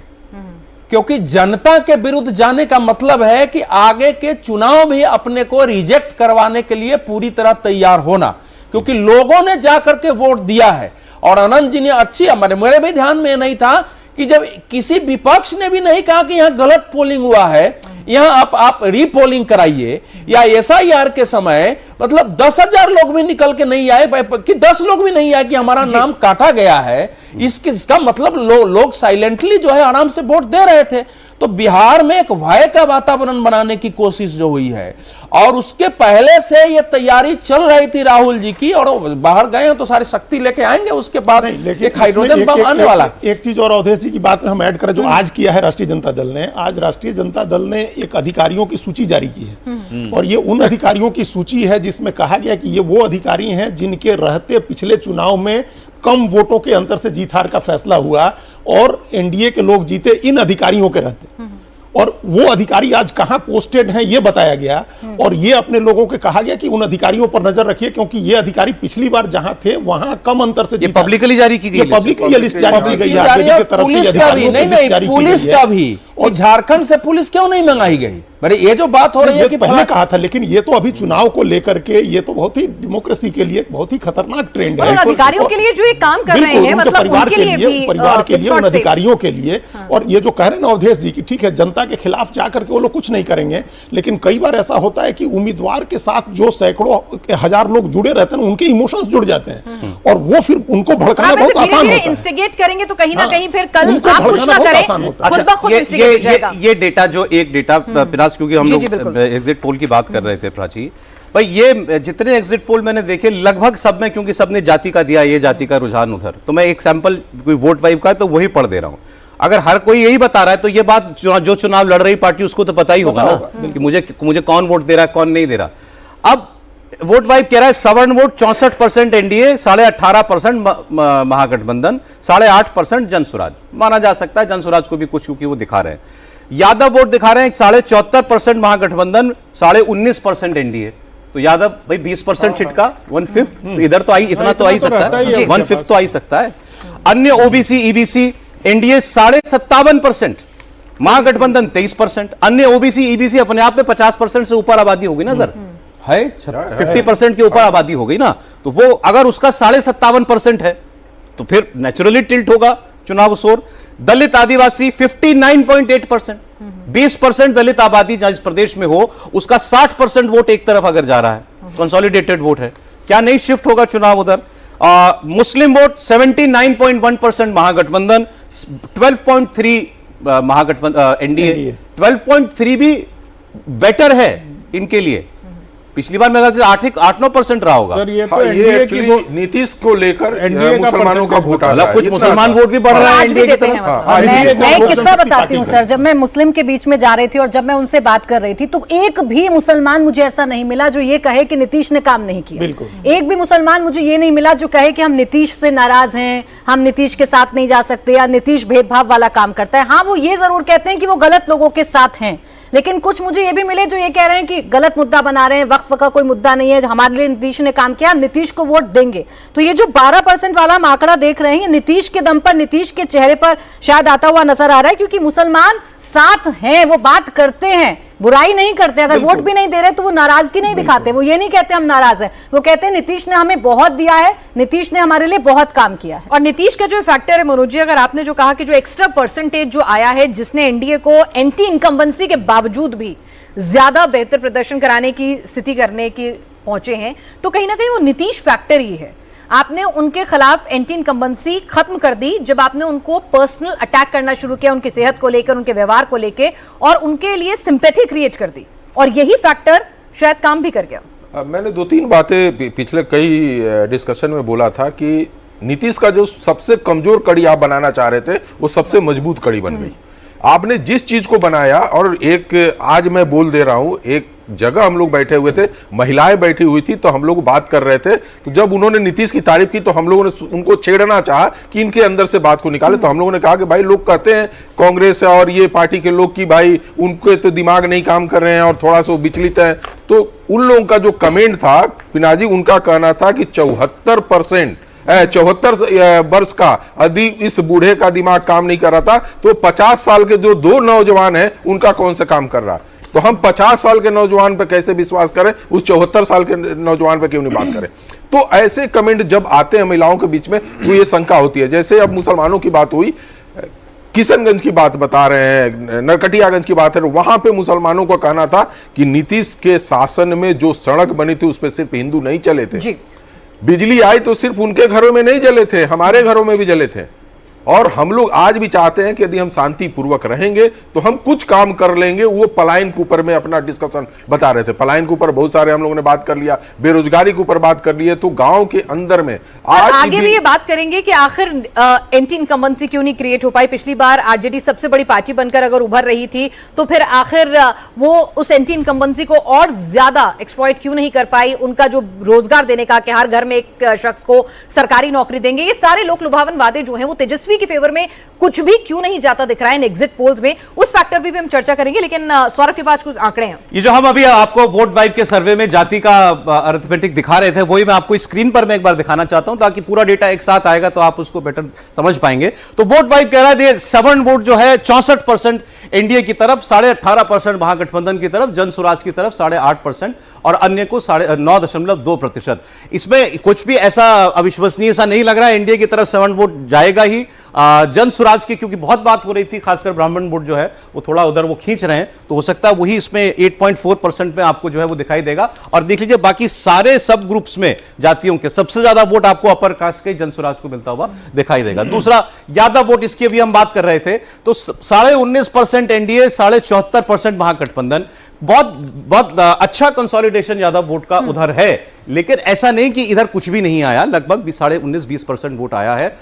क्योंकि जनता के विरुद्ध जाने का मतलब है कि आगे के चुनाव भी अपने को रिजेक्ट करवाने के लिए पूरी तरह तैयार होना, क्योंकि लोगों ने जाकर के वोट दिया है। और आनंद जी ने अच्छी, मेरे भी ध्यान में नहीं था कि जब किसी विपक्ष ने भी नहीं कहा कि यहां गलत पोलिंग हुआ है, यहां आप रीपोलिंग कराइए, या एसआईआर के समय मतलब 10,000 लोग भी निकल के नहीं आए कि 10 लोग भी नहीं आए कि हमारा नाम काटा गया है, इसका मतलब लोग साइलेंटली जो है आराम से वोट दे रहे थे। तो बिहार में एक भय का वातावरण बनाने की कोशिश जो हुई है, और उसके पहले से ये तैयारी चल रही थी राहुल जी की, और बाहर गए हैं तो सारी शक्ति लेके आएंगे, उसके बाद एक हाइड्रोजन बम आने वाला। एक चीज और अवधेश जी की बात में हम ऐड करें, जो आज किया है राष्ट्रीय जनता दल ने, आज राष्ट्रीय जनता दल ने एक अधिकारियों की सूची जारी की है, और ये उन अधिकारियों की सूची है जिसमें कहा गया कि ये वो अधिकारी हैं जिनके रहते पिछले चुनाव में कम वोटों के अंतर से जीत हार का फैसला हुआ, और एनडीए के लोग जीते इन अधिकारियों के रहते। और वो अधिकारी आज कहां पोस्टेड हैं ये बताया गया, और ये अपने लोगों को कहा गया कि उन अधिकारियों पर नजर रखिए, क्योंकि ये अधिकारी पिछली बार जहां थे वहां कम अंतर से जीता। पब्लिकली जारी की गई, पब्लिकली लिस्ट जारी की गई है, पुलिस का भी नहीं, पुलिस का भी, और झारखंड से पुलिस क्यों नहीं मंगाई गई? बड़े ये जो बात हो रही है कि पहले कहा था, लेकिन ये तो अभी चुनाव को लेकर के ये तो बहुत ही डेमोक्रेसी के लिए बहुत ही खतरनाक ट्रेंड है। अधिकारियों के लिए जो ये काम कर रहे हैं, मतलब परिवार के लिए, उन अधिकारियों के लिए। और ये जो कह रहे हैं ना अवधेश जी की, ठीक है, जनता के खिलाफ जाकर के वो लोग कुछ नहीं करेंगे, लेकिन कई बार ऐसा होता है कि उम्मीदवार के साथ जो सैकड़ों हजार लोग जुड़े रहते हैं, उनके इमोशंस जुड़ जाते हैं, और वो फिर उनको भड़काना बहुत आसान होता है। इंस्टिगेट करेंगे तो कहीं ना कहीं फिर कल आप कुछ ना करें, खुद ब खुद इंस्टिगेट हो जाएगा। ये डेटा जो एक डेटा पिनास, क्योंकि हम लोग एग्जिट पोल की बात कर रहे थे प्राची भाई, ये जितने एग्जिट पोल मैंने देखे लगभग सब में, क्योंकि सबने जाति का दिया, ये जाति का रुझान उधर, तो मैं एक सैंपल वोट वाइब का तो वही पढ़ दे रहा हूं। अगर हर कोई यही बता रहा है तो ये बात जो चुनाव लड़ रही पार्टी उसको तो पता ही होगा ना कि मुझे कौन वोट दे रहा है, कौन नहीं दे रहा। अब वोट वाइब कह रहा है सवर्ण वोट 64% एनडीए, 18.5% महागठबंधन, 8.5% जनसुराज। माना जा सकता है जनसुराज को भी कुछ, क्योंकि वो दिखा रहे हैं। यादव वोट दिखा रहे हैं 74.5% महागठबंधन, 19.5% एनडीए। तो यादव भाई 20% छिटका 1/5, तो इधर तो आई, इतना तो आ ही सकता है, 1/5 तो आ ही सकता है। अन्य ओबीसी ईबीसी एनडीए 57.5%, महागठबंधन 23%, अन्य ओबीसी ईबीसी अपने आप में 50% से ऊपर आबादी होगी ना सर, है 50% के ऊपर आबादी हो गई ना, तो वो अगर उसका 57.5% है तो फिर नेचुरली टिल्ट होगा चुनाव सोर। दलित आदिवासी 59.8%, 20% दलित आबादी जिस प्रदेश में हो उसका 60% वोट एक तरफ अगर जा रहा है, कंसोलिडेटेड वोट है, क्या नहीं शिफ्ट होगा चुनाव उधर। मुस्लिम वोट 79.1%, महागठबंधन 12.3, महागठबंधन एनडीए 12.3 भी बेटर है इनके लिए। पिछली बार मेरे ख्याल से 8-9% रहा होगा। सर ये तो ये एनडीए की एक्चुअली नीतीश को लेकर एनडीए का मुसलमानों का वोट आ रहा है, कुछ मुसलमान वोट भी बढ़ रहा है आज भी एनडीए की देते तरफ। हैं मतलब। मैं एक किस्सा बताती हूँ सर, जब मैं मुस्लिम के बीच में जा रही थी और जब मैं उनसे बात कर रही थी तो एक भी मुसलमान मुझे ऐसा नहीं मिला जो ये कहे कि नीतीश ने काम नहीं किया। बिल्कुल। एक भी मुसलमान मुझे ये नहीं मिला जो कहे कि हम नीतीश से नाराज हैं, हम नीतीश के साथ नहीं जा सकते या नीतीश भेदभाव वाला काम करता है। हाँ, वो ये जरूर कहते हैं कि वो गलत लोगों के साथ हैं, लेकिन कुछ मुझे ये भी मिले जो ये कह रहे हैं कि गलत मुद्दा बना रहे हैं, वक्फ का कोई मुद्दा नहीं है, हमारे लिए नीतीश ने काम किया, हम नीतीश को वोट देंगे। तो ये जो 12% वाला हम आंकड़ा देख रहे हैं, नीतीश के दम पर, नीतीश के चेहरे पर शायद आता हुआ नजर आ रहा है, क्योंकि मुसलमान साथ हैं, वो बात करते हैं, बुराई नहीं करते। अगर वोट भी नहीं दे रहे तो वो नाराजगी नहीं दिखाते, वो ये नहीं कहते हम नाराज हैं, वो कहते हैं नीतीश ने हमें बहुत दिया है, नीतीश ने हमारे लिए बहुत काम किया है। और नीतीश का जो फैक्टर है मनोज जी, अगर आपने जो कहा कि जो एक्स्ट्रा परसेंटेज जो आया है जिसने एनडीए को एंटी इनकम्बेंसी के बावजूद भी ज्यादा बेहतर प्रदर्शन कराने की स्थिति करने की पहुंचे हैं, तो कहीं ना कहीं वो नीतीश फैक्टर ही है। आपने उनके खिलाफ एंटी इनकम्बेंसी खत्म कर दी जब आपने उनको पर्सनल अटैक करना शुरू किया, उनकी सेहत को लेकर, उनके व्यवहार को लेकर, और उनके लिए सिंपैथी क्रिएट कर दी, और यही फैक्टर शायद काम भी कर गया। मैंने 2-3 बातें पिछले कई डिस्कशन में बोला था कि नीतीश का जो सबसे कमजोर कड़ी आप बनाना चाह रहे थे वो सबसे मजबूत कड़ी बन गई। आपने जिस चीज को बनाया, और एक आज मैं बोल दे रहा हूं, एक जगह हम लोग बैठे हुए थे, महिलाएं बैठी हुई थी, तो हम लोग बात कर रहे थे, तो जब उन्होंने नीतीश की तारीफ की तो हम लोगों ने उनको छेड़ना चाहा कि इनके अंदर से बात को निकाले। तो हम लोगों ने कहा कि भाई लोग कहते हैं कांग्रेस और ये पार्टी के लोग कि भाई उनके तो दिमाग नहीं काम कर रहे हैं और थोड़ा सा विचलित है। तो उन लोगों का जो कमेंट था पिनाजी, उनका कहना था कि 74 वर्ष का यदि इस बूढ़े का दिमाग काम नहीं कर रहा था तो 50 साल के जो 2 नौजवान हैं उनका कौन सा काम कर रहा है। तो हम 50 साल के नौजवान पे कैसे विश्वास करें, उस 74 साल के नौजवान पे क्यों नहीं बात करें। तो ऐसे कमेंट जब आते हैं महिलाओं के बीच में तो ये शंका होती है। जैसे अब मुसलमानों की बात हुई, किशनगंज की बात बता रहे हैं, नरकटियागंज की बात है, वहां पे मुसलमानों का कहना था कि नीतीश के शासन में जो सड़क बनी थी उसपे सिर्फ हिंदू नहीं चले थे जी। बिजली आई तो सिर्फ उनके घरों में नहीं जले थे, हमारे घरों में भी जले थे। और हम लोग आज भी चाहते हैं कि यदि हम शांति पूर्वक रहेंगे तो हम कुछ काम कर लेंगे। वो पलायन के ऊपर में अपना डिस्कशन बता रहे थे, पलायन के ऊपर बहुत सारे हम लोगों ने बात कर लिया, बेरोजगारी के ऊपर बात कर लिया। तो गांव के अंदर में आज आगे भी ये बात करेंगे कि आखिर एंटी इनकम्बेंसी क्यों नहीं क्रिएट हो पाई। पिछली बार आरजेडी सबसे बड़ी पार्टी बनकर अगर उभर रही थी तो फिर आखिर वो उस एंटी इनकम्बेंसी को और ज्यादा एक्सप्लॉइट क्यों नहीं कर पाई। उनका जो रोजगार देने का कि हर घर में एक शख्स को सरकारी नौकरी देंगे, ये सारे लोक लुभावन वादे जो हैं वो तेजस्वी की फेवर में कुछ भी क्यों नहीं जाता दिख रहा है इन एग्जिट पोल्स में। उस फैक्टर भी हम चर्चा करेंगे, लेकिन सौरभ के पास कुछ आंकड़े हैं। ये जो हम अभी आपको वोट वाइब के सर्वे में जाति का अरिथमेटिक दिखा रहे थे वही मैं आपको स्क्रीन पर मैं एक बार दिखाना चाहता हूं ताकि पूरा डेटा एक साथ आएगा तो आप उसको बेटर समझ पाएंगे। तो वोट वाइब कह रहा है सवर्ण वोट जो है 64% एनडीए की तरफ, 18.5% महागठबंधन की तरफ, जन स्वराज की तरफ 8.5% और अन्य को 9.2%। इसमें कुछ भी ऐसा अविश्वसनीय सा नहीं लग रहा है। एनडीए की तरफ सवर्ण वोट जाएगा ही। जन स्वराज की क्योंकि बहुत बात हो रही थी, खासकर ब्राह्मण वोट जो है वो थोड़ा उधर वो खींच रहे हैं, तो हो सकता है वही इसमें 8.4% में आपको जो है वो दिखाई देगा। और देख लीजिए बाकी सारे सब ग्रुप्स में जातियों के सबसे ज्यादा वोट आपको अपर कास्ट के जन स्वराज को मिलता हुआ दिखाई देगा। दूसरा यादव वोट, इसकी अभी हम बात कर रहे थे, तो 19.5% एनडीए, 74% महागठबंधन। बहुत अच्छा कंसोलिडेशन यादव वोट का उधर है, लेकिन ऐसा नहीं कि इधर कुछ भी नहीं आया। लगभग 19-20% वोट आया है।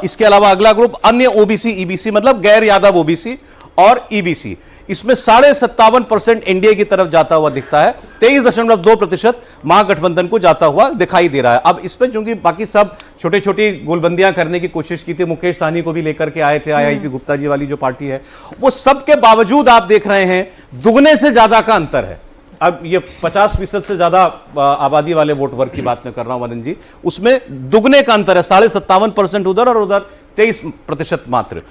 इसके अलावा अगला ग्रुप अन्य ओबीसी ईबीसी, मतलब गैर यादव ओबीसी और ईबीसी, इसमें 57.5% एनडीए की तरफ जाता हुआ दिखता है। 23.2% महागठबंधन को जाता हुआ दिखाई दे रहा है। अब इसमें चूंकि बाकी सब छोटी छोटी गोलबंदियां करने की कोशिश की थी, मुकेश साहनी को भी लेकर के आए थे, आईआईपी गुप्ता जी वाली जो पार्टी है, वो सब के बावजूद आप देख रहे हैं दुगने से ज्यादा का अंतर है। अब ये 50% से ज्यादा आबादी वाले वोट वर्ग की बात मैं कर रहा हूं मदन जी, उसमें दुगने का अंतर है, 57.5% उधर और उधर 23% मात्र।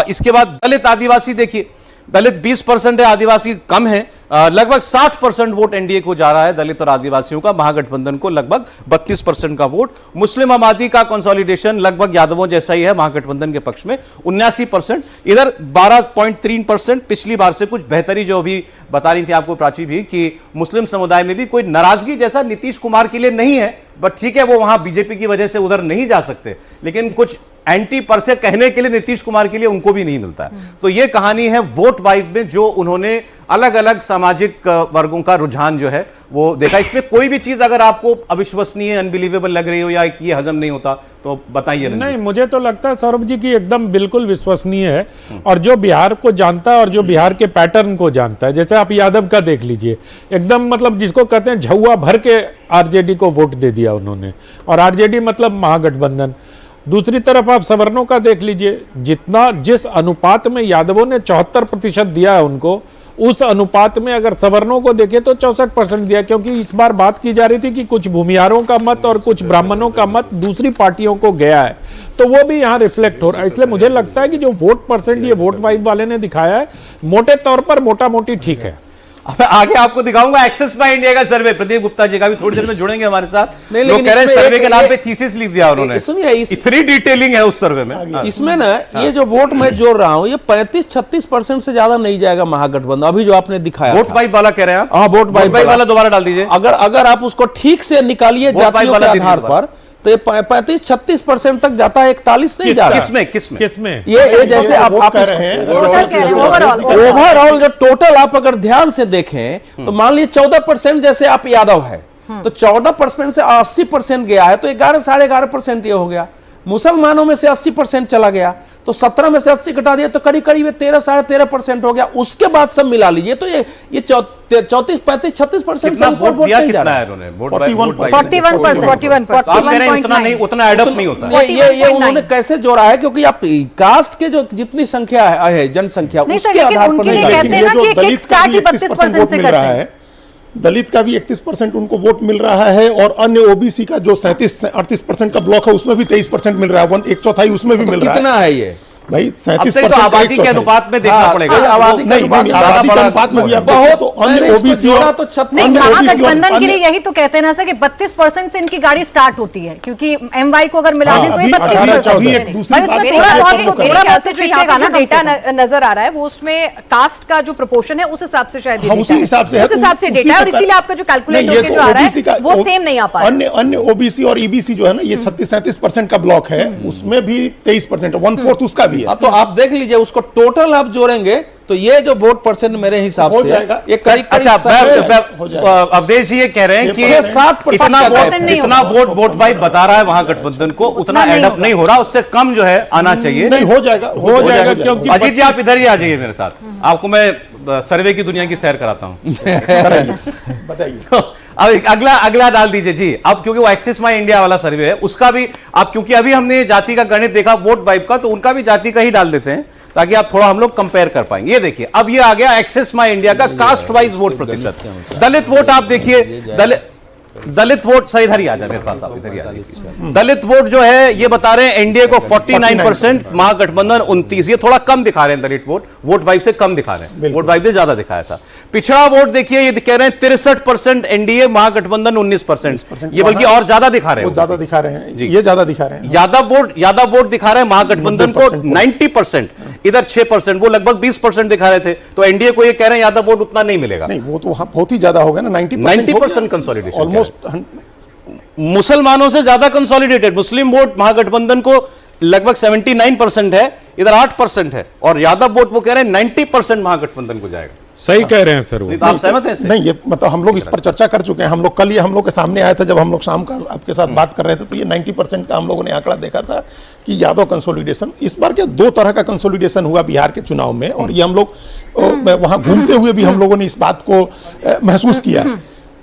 इसके बाद दलित आदिवासी देखिए, दलित 20% है, आदिवासी कम है। लगभग 60% वोट एनडीए को जा रहा है दलित और आदिवासियों का, महागठबंधन को लगभग 32% का वोट। मुस्लिम आबादी का कंसोलिडेशन लगभग यादवों जैसा ही है महागठबंधन के पक्ष में 79%, इधर 12.3%। पिछली बार से कुछ बेहतरी जो अभी बता रही थी आपको प्राची भी कि मुस्लिम समुदाय में भी कोई नाराजगी जैसा नीतीश कुमार के लिए नहीं है, बट ठीक है वो वहां बीजेपी की वजह से उधर नहीं जा सकते, लेकिन कुछ एंटी पर से कहने के लिए नीतीश कुमार के लिए उनको भी नहीं मिलता है। तो ये कहानी है वोट वाइब में, जो उन्होंने अलग अलग सामाजिक वर्गों का रुझान जो है वो देखा। इसमें कोई भी चीज अगर आपको अविश्वसनीय, अनबिलीवेबल लग रही हो या कि ये हजम नहीं होता तो बताइए। नहीं, मुझे तो लगता है सौरभ जी की एकदम बिल्कुल विश्वसनीय है, और जो बिहार को जानता है और जो बिहार के पैटर्न को जानता है, जैसे आप यादव का देख लीजिए, एकदम मतलब जिसको कहते हैं झुआ भर के आरजेडी को वोट दे दिया उन्होंने, और आरजेडी मतलब महागठबंधन। दूसरी तरफ आप सवर्णों का देख लीजिए, जिस अनुपात में यादवों ने 74% दिया है उनको, उस अनुपात में अगर सवर्णों को देखें तो 64% दिया, क्योंकि इस बार बात की जा रही थी कि कुछ भूमिहारों का मत और कुछ ब्राह्मणों का मत दूसरी पार्टियों को गया है, तो वो भी यहाँ रिफ्लेक्ट हो रहा है। इसलिए मुझे लगता है कि जो वोट परसेंट ये वोट वाइब वाले ने दिखाया है, मोटे तौर पर मोटा मोटी ठीक है। अब आगे आपको दिखाऊंगा एक्सेस बाय इंडिया का सर्वे, प्रदीप गुप्ता जी का भी थोड़ी देर में जुड़ेंगे हमारे साथ। लोग कह रहे हैं सर्वे के नाम पे थीसिस लिख दिया उन्होंने, इतनी डिटेलिंग है उस सर्वे में। इसमें ना ये जो वोट मैं जोड़ रहा हूँ, ये 35-36% से ज्यादा नहीं जाएगा महागठबंधन, अभी जो आपने दिखाया। वोट वाइब वाला कह रहे हैं आप? हाँ, वोट वाइब वाला दोबारा डाल दीजिए। अगर आप उसको ठीक से निकालिए जातियों के आधार पर, तो ये 35-36% तक जाता है, 41 नहीं जा रहा। किसमें ये जैसे आप कह रहे हैं ओवरऑल जो टोटल आप अगर ध्यान से देखें तो मान लीजिए 14% जैसे आप यादव है, तो 14% से 80% गया है, तो 11-11.5% ये हो गया। मुसलमानों में से 80% चला गया, तो 17 में से 80 घटा दिया तो करीब करीब 13-13.5% हो गया। उसके बाद सब मिला लीजिए तो ये 34-35-36% से ऊपर वोट नहीं जा रहा है। 41%। उतना एडअप नहीं होता। ये उन्होंने कैसे जोड़ा है, क्योंकि आप कास्ट के जो जितनी संख्या है जनसंख्या, उसके आधार पर नहीं। दलित का भी 31% उनको वोट मिल रहा है, और अन्य ओबीसी का जो 37-38% का ब्लॉक है उसमें भी 23% मिल रहा है, 1/4 उसमें भी मिल रहा है। कितना है ये भाई? 37% तो आबादी के अनुपात में देखना पड़ेगा। आबादी के अनुपात में भी बहुत, तो अन्य ओबीसी तो 36 महागठबंधन के लिए यही तो कहते हैं ना सर कि 32% से इनकी गाड़ी स्टार्ट होती है, क्योंकि एमवाई को अगर मिला दें तो ये 32%। डेटा नजर आ रहा है वो उसमें कास्ट का जो प्रोपोर्शन है उस हिसाब से शायद उसी हिसाब से डेटा है, और इसीलिए आपका जो कैलकुलेट होकर जो आ रहा है वो सेम नहीं आ पा रहा। अन्य ओबीसी और ईबीसी जो है ना, ये 36-37% का ब्लॉक है, उसमें भी 23%, 1/4 उसका भी है। तो आप देख लीजिए उसको टोटल आप जोड़ेंगे तो ये जो वोट परसेंट मेरे हिसाब से ये करीब अवधेश जी ये कह रहे हैं कि 7% जितना वोट वाइब बता रहा है वहां गठबंधन को, उतना एडअप नहीं हो रहा, उससे कम जो है आना चाहिए। नहीं, हो जाएगा क्योंकि अजीत जी आप इधर ही आ जाइए मेरे साथ, आपको मैं सर्वे की दुनिया की सैर कराता हूं। बताइए। अब अगला डाल दीजिए जी। अब क्योंकि वो एक्सेस माई इंडिया वाला सर्वे है, उसका भी आप, क्योंकि अभी हमने जाति का गणित देखा वोट वाइब का, तो उनका भी जाति का ही डाल देते हैं ताकि आप थोड़ा हम लोग कंपेयर कर पाएंगे। ये देखिए, अब ये आ गया एक्सेस माई इंडिया का कास्ट वाइज वोट प्रतिशत। दलित वोट आप देखिए, दलित वोट सही, इधर ही आ जाए मेरे पास, आप इधर ही आ जाइए। दलित वोट जो है ये बता रहे हैं एनडीए को 49%, महागठबंधन 29%। ये थोड़ा कम दिखा रहे हैं दलित वोट वाइब से कम दिखा रहे हैं, वोट वाइब से ज्यादा दिखाया था। पिछड़ा वोट देखिए, ये कह रहे हैं 63% एनडीए, महागठबंधन 19%। ये बल्कि और ज्यादा दिखा रहे हैं, ज्यादा दिखा रहे हैं, ये ज्यादा दिखा रहे हैं। यादव वोट दिखा रहे हैं महागठबंधन को 90%, इधर 6%, वो लगभग 20% दिखा रहे थे। तो एनडीए को ये कह रहे हैं यादव वोट उतना नहीं मिलेगा। नहीं, वो तो बहुत ही ज्यादा हो गया ना, 90% कंसोलिडेशन, ऑलमोस्ट। मुसलमानों से ज्यादा कंसोलिडेटेड। मुस्लिम वोट महागठबंधन को लगभग 79% है, इधर 8% है, और यादव वोट वो कह रहे हैं 90% महागठबंधन को जाएगा। सही कह रहे हैं सर। तो आप सहमत हैं? नहीं, ये मतलब हम लोग इस पर चर्चा कर चुके हैं। हम लोग कल ये हम लोग के सामने आया था, जब हम लोग शाम का आपके साथ बात कर रहे थे, तो ये 90% का हम लोगों ने आंकड़ा देखा था कि यादव कंसोलिडेशन। इस बार क्या 2 तरह का कंसोलिडेशन हुआ बिहार के चुनाव में, और ये हम लोग वहां घूमते हुए भी हम लोगों ने इस बात को महसूस किया।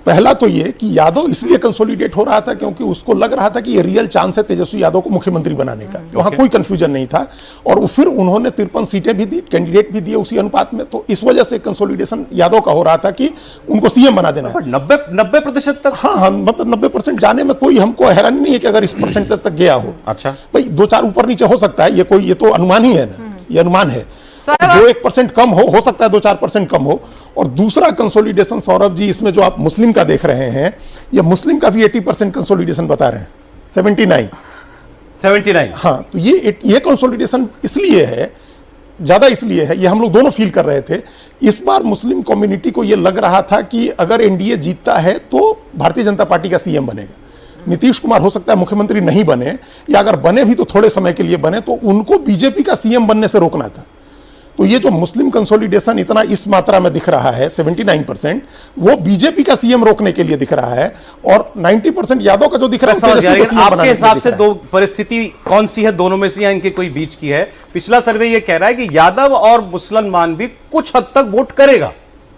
पहला तो ये कि यादव इसलिए कंसोलिडेट हो रहा था क्योंकि उसको लग रहा था कि ये रियल चांस है तेजस्वी यादव को मुख्यमंत्री बनाने का, वहां कोई कंफ्यूजन नहीं था। और फिर उन्होंने 53 सीटें भी दी, कैंडिडेट भी दिए उसी अनुपात में, तो इस वजह से कंसोलिडेशन यादव का हो रहा था कि उनको सीएम बना देना है। 90% तक? हाँ, मतलब 90% जाने में कोई हमको हैरानी नहीं है कि अगर इस परसेंट तक गया हो। अच्छा भाई 2-4 ऊपर नीचे हो सकता है, ये तो अनुमान ही है ना, ये अनुमान है। जो 1% कम हो सकता है 2-4% कम हो। और दूसरा कंसोलिडेशन सौरभ जी, इसमें जो आप मुस्लिम का देख रहे हैं, ये मुस्लिम का भी 80% कंसोलिडेशन बता रहे हैं, 79। हाँ, तो ये कंसोलिडेशन इसलिए है, ज्यादा इसलिए है, ये हम लोग दोनों फील कर रहे थे। इस बार मुस्लिम कम्युनिटी को ये लग रहा था कि अगर एनडीए जीतता है तो भारतीय जनता पार्टी का सीएम बनेगा, नीतीश कुमार हो सकता है मुख्यमंत्री नहीं बने, या अगर बने भी तो थोड़े समय के लिए बने, तो उनको बीजेपी का सीएम बनने से रोकना था। तो ये जो मुस्लिम कंसोलिडेशन इतना इस मात्रा में दिख रहा है 79%, वो बीजेपी का सीएम रोकने के लिए दिख रहा है, और 90% यादव का जो दिख रहा है आपके हिसाब से दो परिस्थिति कौन सी है दोनों में से, या इनके कोई बीच की है? पिछला सर्वे ये कह रहा है कि यादव और मुसलमान भी कुछ हद तक वोट करेगा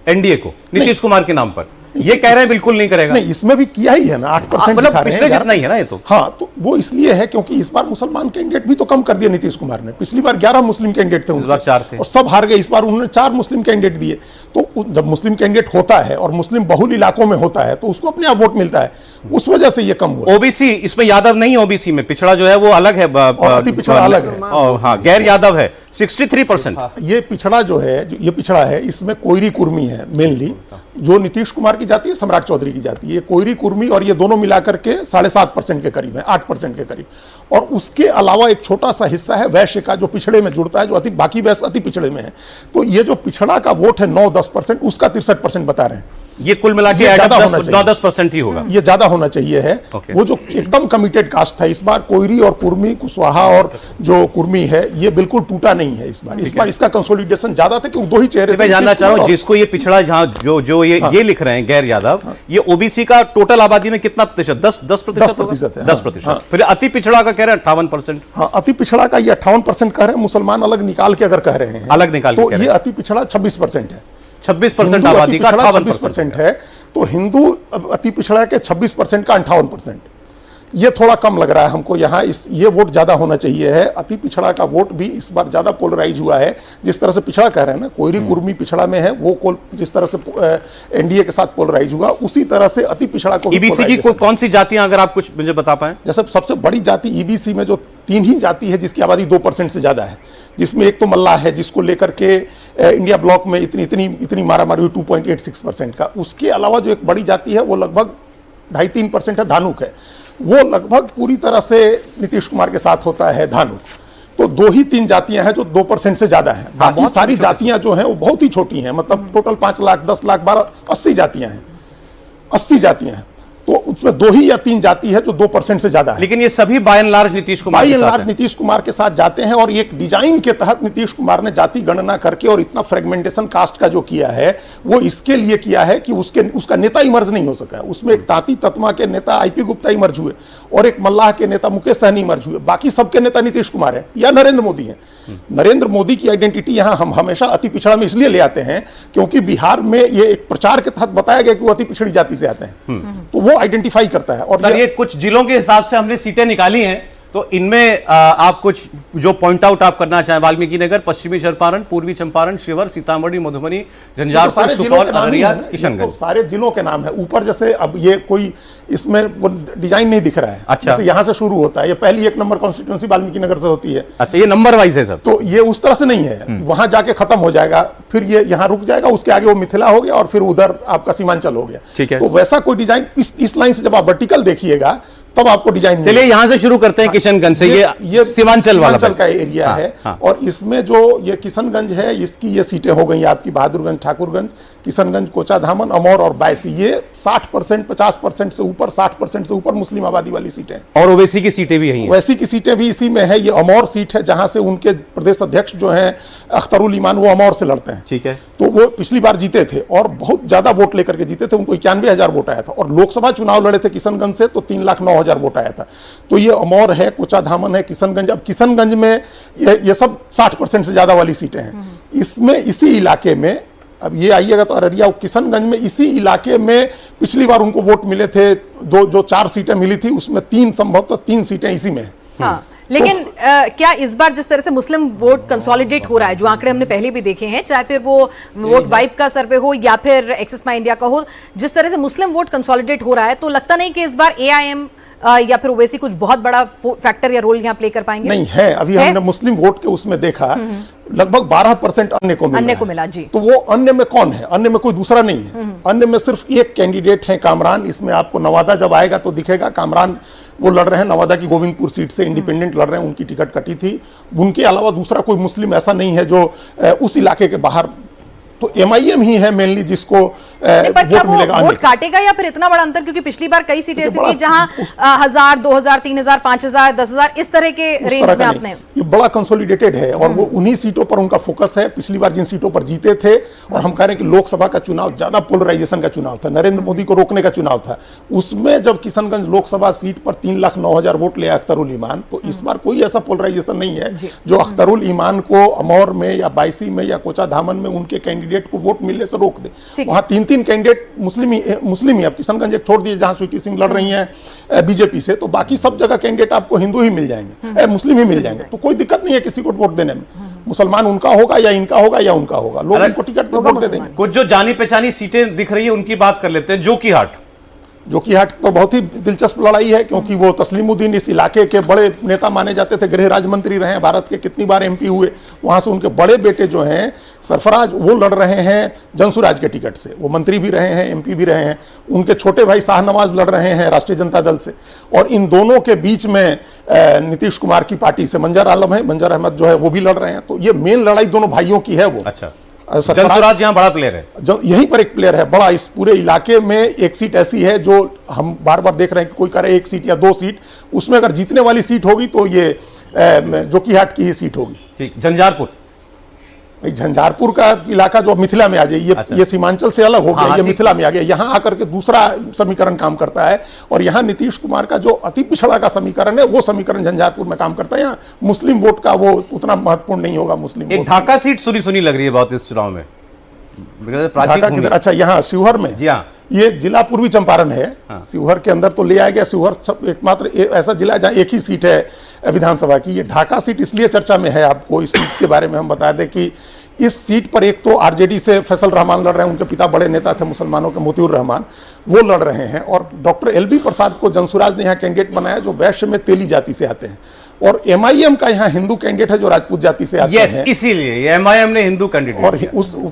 एनडीए को नीतीश कुमार के नाम पर, ये कह रहे हैं बिल्कुल नहीं करेगा। नहीं, इसमें भी किया ही है ना, 8% मतलब पिछले जितना ही है ना ये तो। हाँ, तो वो इसलिए है क्योंकि इस बार मुसलमान कैंडिडेट भी तो कम कर दिया नीतीश कुमार ने। पिछली बार 11 मुस्लिम कैंडिडेट थे, इस बार 4 थे और सब हार गए। इस बार उन्होंने 4 मुस्लिम कैंडिडेट दिए। तो जब मुस्लिम कैंडिडेट होता है और मुस्लिम बहुल इलाकों में होता है तो उसको अपने आप वोट मिलता है, उस वजह से ये कम हुआ। ओबीसी, इसमें यादव नहीं, ओबीसी में पिछड़ा जो है वो अलग है, अति पिछड़ा अलग है। हाँ, गैर यादव है 63%। ये पिछड़ा जो है, ये पिछड़ा है, इसमें कोयरी कुर्मी है मेनली, जो नीतीश कुमार की जाति है, सम्राट चौधरी की जाति है। ये कोयरी कुर्मी और ये दोनों मिलाकर के 7.5% के करीब है, 8% के करीब। और उसके अलावा एक छोटा सा हिस्सा है वैश्य का, जो पिछड़े में जुड़ता है, जो बाकी वैश्य अति पिछड़े में है। तो ये जो पिछड़ा का वोट है 9-10%, उसका 63% बता रहे हैं। ये कुल मिला के 9-10% ही होगा, ये ज्यादा होना चाहिए है। वो जो एकदम कमिटेड कास्ट था, इस बार कोयरी और कुर्मी, कुशवाहा और जो कुर्मी है, ये बिल्कुल टूटा नहीं है इस बार इसका कंसोलिडेशन ज्यादा था, क्योंकि 2 ही चेहरे। मैं जानना चाह रहा हूं, जिसको ये पिछड़ा, जहां जो ये लिख रहे हैं गैर यादव, ये ओबीसी का टोटल आबादी में कितना प्रतिशत? 10% है। 10%। फिर अति पिछड़ा का कह रहे हैं 58%। हाँ, अति पिछड़ा का ये 58% कह रहे हैं। मुसलमान अलग निकाल के अगर कह रहे हैं, अलग निकाल तो ये अति पिछड़ा 26% है। 26% आबादी का 56% है, तो हिंदू अति पिछड़ा के 26% का 58%। ये थोड़ा कम लग रहा है हमको यहाँ, ये वोट ज्यादा होना चाहिए है। अति पिछड़ा का वोट भी इस बार ज्यादा पोलराइज हुआ है। जिस तरह से पिछड़ा कह रहे हैं ना, कोयरी कुर्मी पिछड़ा में है, वो जिस तरह से एनडीए के साथ पोलराइज हुआ, उसी तरह से अति पिछड़ा को। ईबीसी की कौन सी जातियां, अगर आप कुछ मुझे बता पाए? जैसे सबसे बड़ी जाति ईबीसी में जो 3 ही जाति है जिसकी आबादी 2% से ज्यादा है, जिसमें एक तो मल्लाह है, जिसको लेकर के इंडिया ब्लॉक में इतनी मारामारी हुई 2.86% का। उसके अलावा जो एक बड़ी जाति है वो लगभग 2.5-3% है, धानुक है। वो लगभग पूरी तरह से नीतीश कुमार के साथ होता है धानुक। तो 2 ही 3 जातियां हैं जो 2% से ज्यादा हैं। बाकी सारी जातियां जो हैं वो बहुत ही छोटी हैं, मतलब टोटल 5 लाख, 10 लाख, 12, 80 जातियां हैं, 80 जातियां हैं। तो उसमें 2 ही या 3 जाति है जो 2% से ज्यादा है। लेकिन ये सभी by and large Nitish Kumar Nitish Kumar के साथ जाते हैं। और एक डिजाइन के तहत नीतीश कुमार ने जाति गणना करके और इतना फ्रेगमेंटेशन कास्ट का जो किया है, वो इसके लिए किया है कि उसका नेता इमर्ज नहीं हो सका। उसमें एक तांती तत्मा के नेता आईपी गुप्ता इमर्ज हुए और एक मल्लाह के नेता मुकेश सहनी इमर्ज हुए। बाकी सबके नेता नीतीश कुमार है या नरेंद्र मोदी है। नरेंद्र मोदी की आइडेंटिटी यहां हम हमेशा अति पिछड़ा में इसलिए ले आते हैं क्योंकि बिहार में ये एक प्रचार के तहत बताया गया कि वो अति पिछड़ी जाति से आते हैं, तो वो आइडेंटिफाई करता है। और ये कुछ जिलों के हिसाब से हमने सीटें निकाली हैं, तो इनमें आप कुछ जो पॉइंट आउट आप करना चाहें? वाल्मीकि नगर, पश्चिमी चंपारण, पूर्वी चंपारण, शिवहर, सीतामढ़ी, मधुबनी, झंझारपुर, सुपौल, अररिया, किशनगंज। सारे जिलों के नाम है ऊपर। जैसे अब ये कोई इसमें वो डिजाइन नहीं दिख रहा है। अच्छा, जैसे यहाँ से शुरू होता है, ये पहली 1 नंबर कॉन्स्टिट्यूंसी वाल्मीकि नगर से होती है। अच्छा, ये नंबर वाइज है सब? तो ये उस तरह से नहीं है, वहां जाके खत्म हो जाएगा, फिर ये यहाँ रुक जाएगा, उसके आगे वो मिथिला हो गया और फिर उधर आपका सीमांचल हो गया। ठीक है, तो वैसा कोई डिजाइन इस लाइन से जब आप वर्टिकल देखिएगा तब आपको डिजाइन। चलिए यहां से शुरू करते हैं, किशनगंज से। ये सीमांचल का एरिया है। और इसमें जो ये किशनगंज है, इसकी ये सीटें हो गई आपकी बहादुरगंज, ठाकुरगंज, किशनगंज, कोचाधामन, अमौर और बायसी। ये 60%, 50% से ऊपर, 60% से ऊपर मुस्लिम आबादी वाली सीटें हैं। और ओवैसी की सीटें भी यही हैं। वैसी की सीटें भी इसी में है। ये अमौर सीट है जहां से उनके प्रदेश अध्यक्ष जो हैं अख्तरुल ईमान, वो अमौर से लड़ते हैं। ठीक है। तो वो पिछली बार जीते थे और बहुत ज्यादा वोट लेकर के जीते थे, उनको 91,000 वोट आया था। और लोकसभा चुनाव लड़े थे किशनगंज से, तो 3,09,000 वोट आया था। तो ये अमौर है, कोचाधामन है, किशनगंज। अब किशनगंज में ये सब 60% से ज्यादा वाली सीटें हैं। इसमें इसी इलाके में अब ये आइएगा तो अररिया और किशनगंज में इसी इलाके में पिछली बार उनको वोट मिले थे, जो 4 सीटें मिली थी उसमें 3 संभवतः 3 सीटें इसी में हैं। हाँ, लेकिन क्या इस बार जिस तरह से मुस्लिम वोट कंसोलिडेट हो रहा है, जो आंकड़े हमने पहले भी देखे हैं, चाहे फिर वो वोट वाइप का सर्वे हो या फिर एक्सिस माई इंडिया का हो, जिस तरह से मुस्लिम वोट कंसोलिडेट हो रहा है, तो लगता नहीं कि इस बार एआईएम या फिर ओवैसी कुछ बहुत बड़ा फैक्टर या रोल यहाँ प्ले कर पाएंगे? नहीं है, अभी हमने मुस्लिम वोट के उसमें देखा लगभग 12% अन्य को मिला जी। तो वो अन्य में कौन है? अन्य में कोई दूसरा नहीं है, अन्य में सिर्फ एक कैंडिडेट है, कामरान। इसमें आपको नवादा जब आएगा तो दिखेगा, कामरान वो लड़ रहे हैं नवादा की गोविंदपुर सीट से, इंडिपेंडेंट लड़ रहे हैं, उनकी टिकट कटी थी। उनके अलावा दूसरा कोई मुस्लिम ऐसा नहीं है जो उस इलाके के बाहर, तो एमआईएम ही है मेनली जिसको वोट मिलेगा। वोट काटेगा या फिर इतना बड़ा अंतर? क्योंकि पिछली बार कई सीटें ऐसी थी जहां 1000, 2000, 3000, 5000, 10000 इस तरह के रेंज में आपने, ये बड़ा कंसोलिडेटेड है और वो उन्हीं सीटों पर उनका फोकस है। पिछली बार जिन सीटों पर जीते थे, और हम कह रहे हैं कि लोकसभा का चुनाव ज्यादा पोलराइजेशन का चुनाव था, नरेंद्र मोदी को रोकने का चुनाव था, उसमें जब किशनगंज लोकसभा सीट पर 3,09,000 वोट ले अख्तरुल ईमान, तो इस बार कोई ऐसा पोलराइजेशन नहीं है जो अख्तरुल ईमान को अमौर में या बायसी में या कोचा धामन में उनके कैंडिडेट को वोट मिलने से रोक दे। वहां 3 कैंडिडेट मुस्लिम ही, अब किशनगंज एक छोड़ दिए जहां स्वीटी सिंह लड़ रही हैं बीजेपी से, तो बाकी सब जगह कैंडिडेट आपको हिंदू ही मिल जाएंगे, मुस्लिम ही मिल जाएंगे, तो कोई दिक्कत नहीं है किसी को वोट देने में। मुसलमान उनका होगा या इनका होगा या उनका होगा, लोग उनको टिकट पे वोट दे देंगे। कुछ जो जानी पहचानी सीटें दिख रही है उनकी बात कर लेते हैं। जोकीहाट तो बहुत ही दिलचस्प लड़ाई है, क्योंकि वो तस्लीमुद्दीन इस इलाके के बड़े नेता माने जाते थे, गृह राज्य मंत्री रहे हैं भारत के, कितनी बार एमपी हुए। वहां से उनके बड़े बेटे जो हैं सरफराज, वो लड़ रहे हैं जनसुराज के टिकट से, वो मंत्री भी रहे हैं, एमपी भी रहे हैं। उनके छोटे भाई शाहनवाज लड़ रहे हैं राष्ट्रीय जनता दल से, और इन दोनों के बीच में नीतीश कुमार की पार्टी से मंजर आलम है, मंजर अहमद जो है वो भी लड़ रहे हैं। तो ये मेन लड़ाई दोनों भाइयों की है। वो अच्छा, जनसुराज यहाँ बड़ा प्लेयर है, यहीं पर एक प्लेयर है बड़ा। इस पूरे इलाके में एक सीट ऐसी है जो हम बार बार देख रहे हैं कि कोई करे 1 सीट या 2 सीट, उसमें अगर जीतने वाली सीट होगी तो ये जोकीहाट की ही सीट होगी। ठीक, झंझारपुर, झंझारपुर का इलाका जो मिथिला में आ जाए, ये सीमांचल से अलग हो गया, ये मिथिला में आ गया, यहाँ आकर के दूसरा समीकरण काम करता है। और यहाँ नीतीश कुमार का जो अति पिछड़ा का समीकरण है, वो समीकरण झंझारपुर में काम करता है। यहाँ मुस्लिम वोट का वो उतना महत्वपूर्ण नहीं होगा। मुस्लिम एक ढाका सीट सुनी लग रही है बहुत इस चुनाव में, ढाका किधर? अच्छा, यहाँ शिवहर में। जी हाँ, ये जिला पूर्वी चंपारण है। शिवहर के अंदर तो ले आया गया, शिवहर एकमात्र ऐसा जिला जहाँ एक ही सीट है विधानसभा की। ये ढाका सीट इसलिए चर्चा में है, आपको इस सीट के बारे में हम बता दें कि इस सीट पर एक तो आरजेडी से फैसल रहमान लड़ रहे हैं, उनके पिता बड़े नेता थे मुसलमानों के, मोतीउर रहमान, वो लड़ रहे हैं। और डॉक्टर एलबी प्रसाद को जनसुराज ने यहाँ कैंडिडेट बनाया, जो वैश्य में तेली जाति से आते हैं। और एमआईएम का यहाँ हिंदू कैंडिडेट है जो राजपूत जाति से आते हैं। इसीलिए एमआईएम ने हिंदू कैंडिडेट, और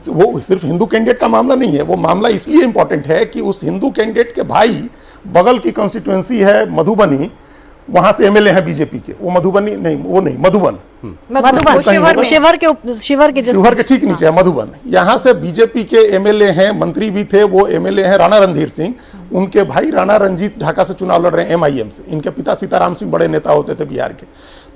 वो सिर्फ हिंदू कैंडिडेट का मामला नहीं है, वो मामला इसलिए इंपॉर्टेंट है कि उस हिंदू कैंडिडेट के भाई बगल की कंस्टिट्यूएंसी है मधुबनी, वहां से एमएलए है बीजेपी के। वो मधुबनी नहीं, वो नहीं, मधुबन शिवहर के ठीक नीचे है मधुबन। यहाँ से बीजेपी के एमएलए हैं, मंत्री भी थे, वो एमएलए हैं राणा रणधीर सिंह। उनके भाई राणा रंजीत ढाका से चुनाव लड़ रहे हैं एमआईएम से। इनके पिता सीताराम सिंह बड़े नेता होते थे बिहार के।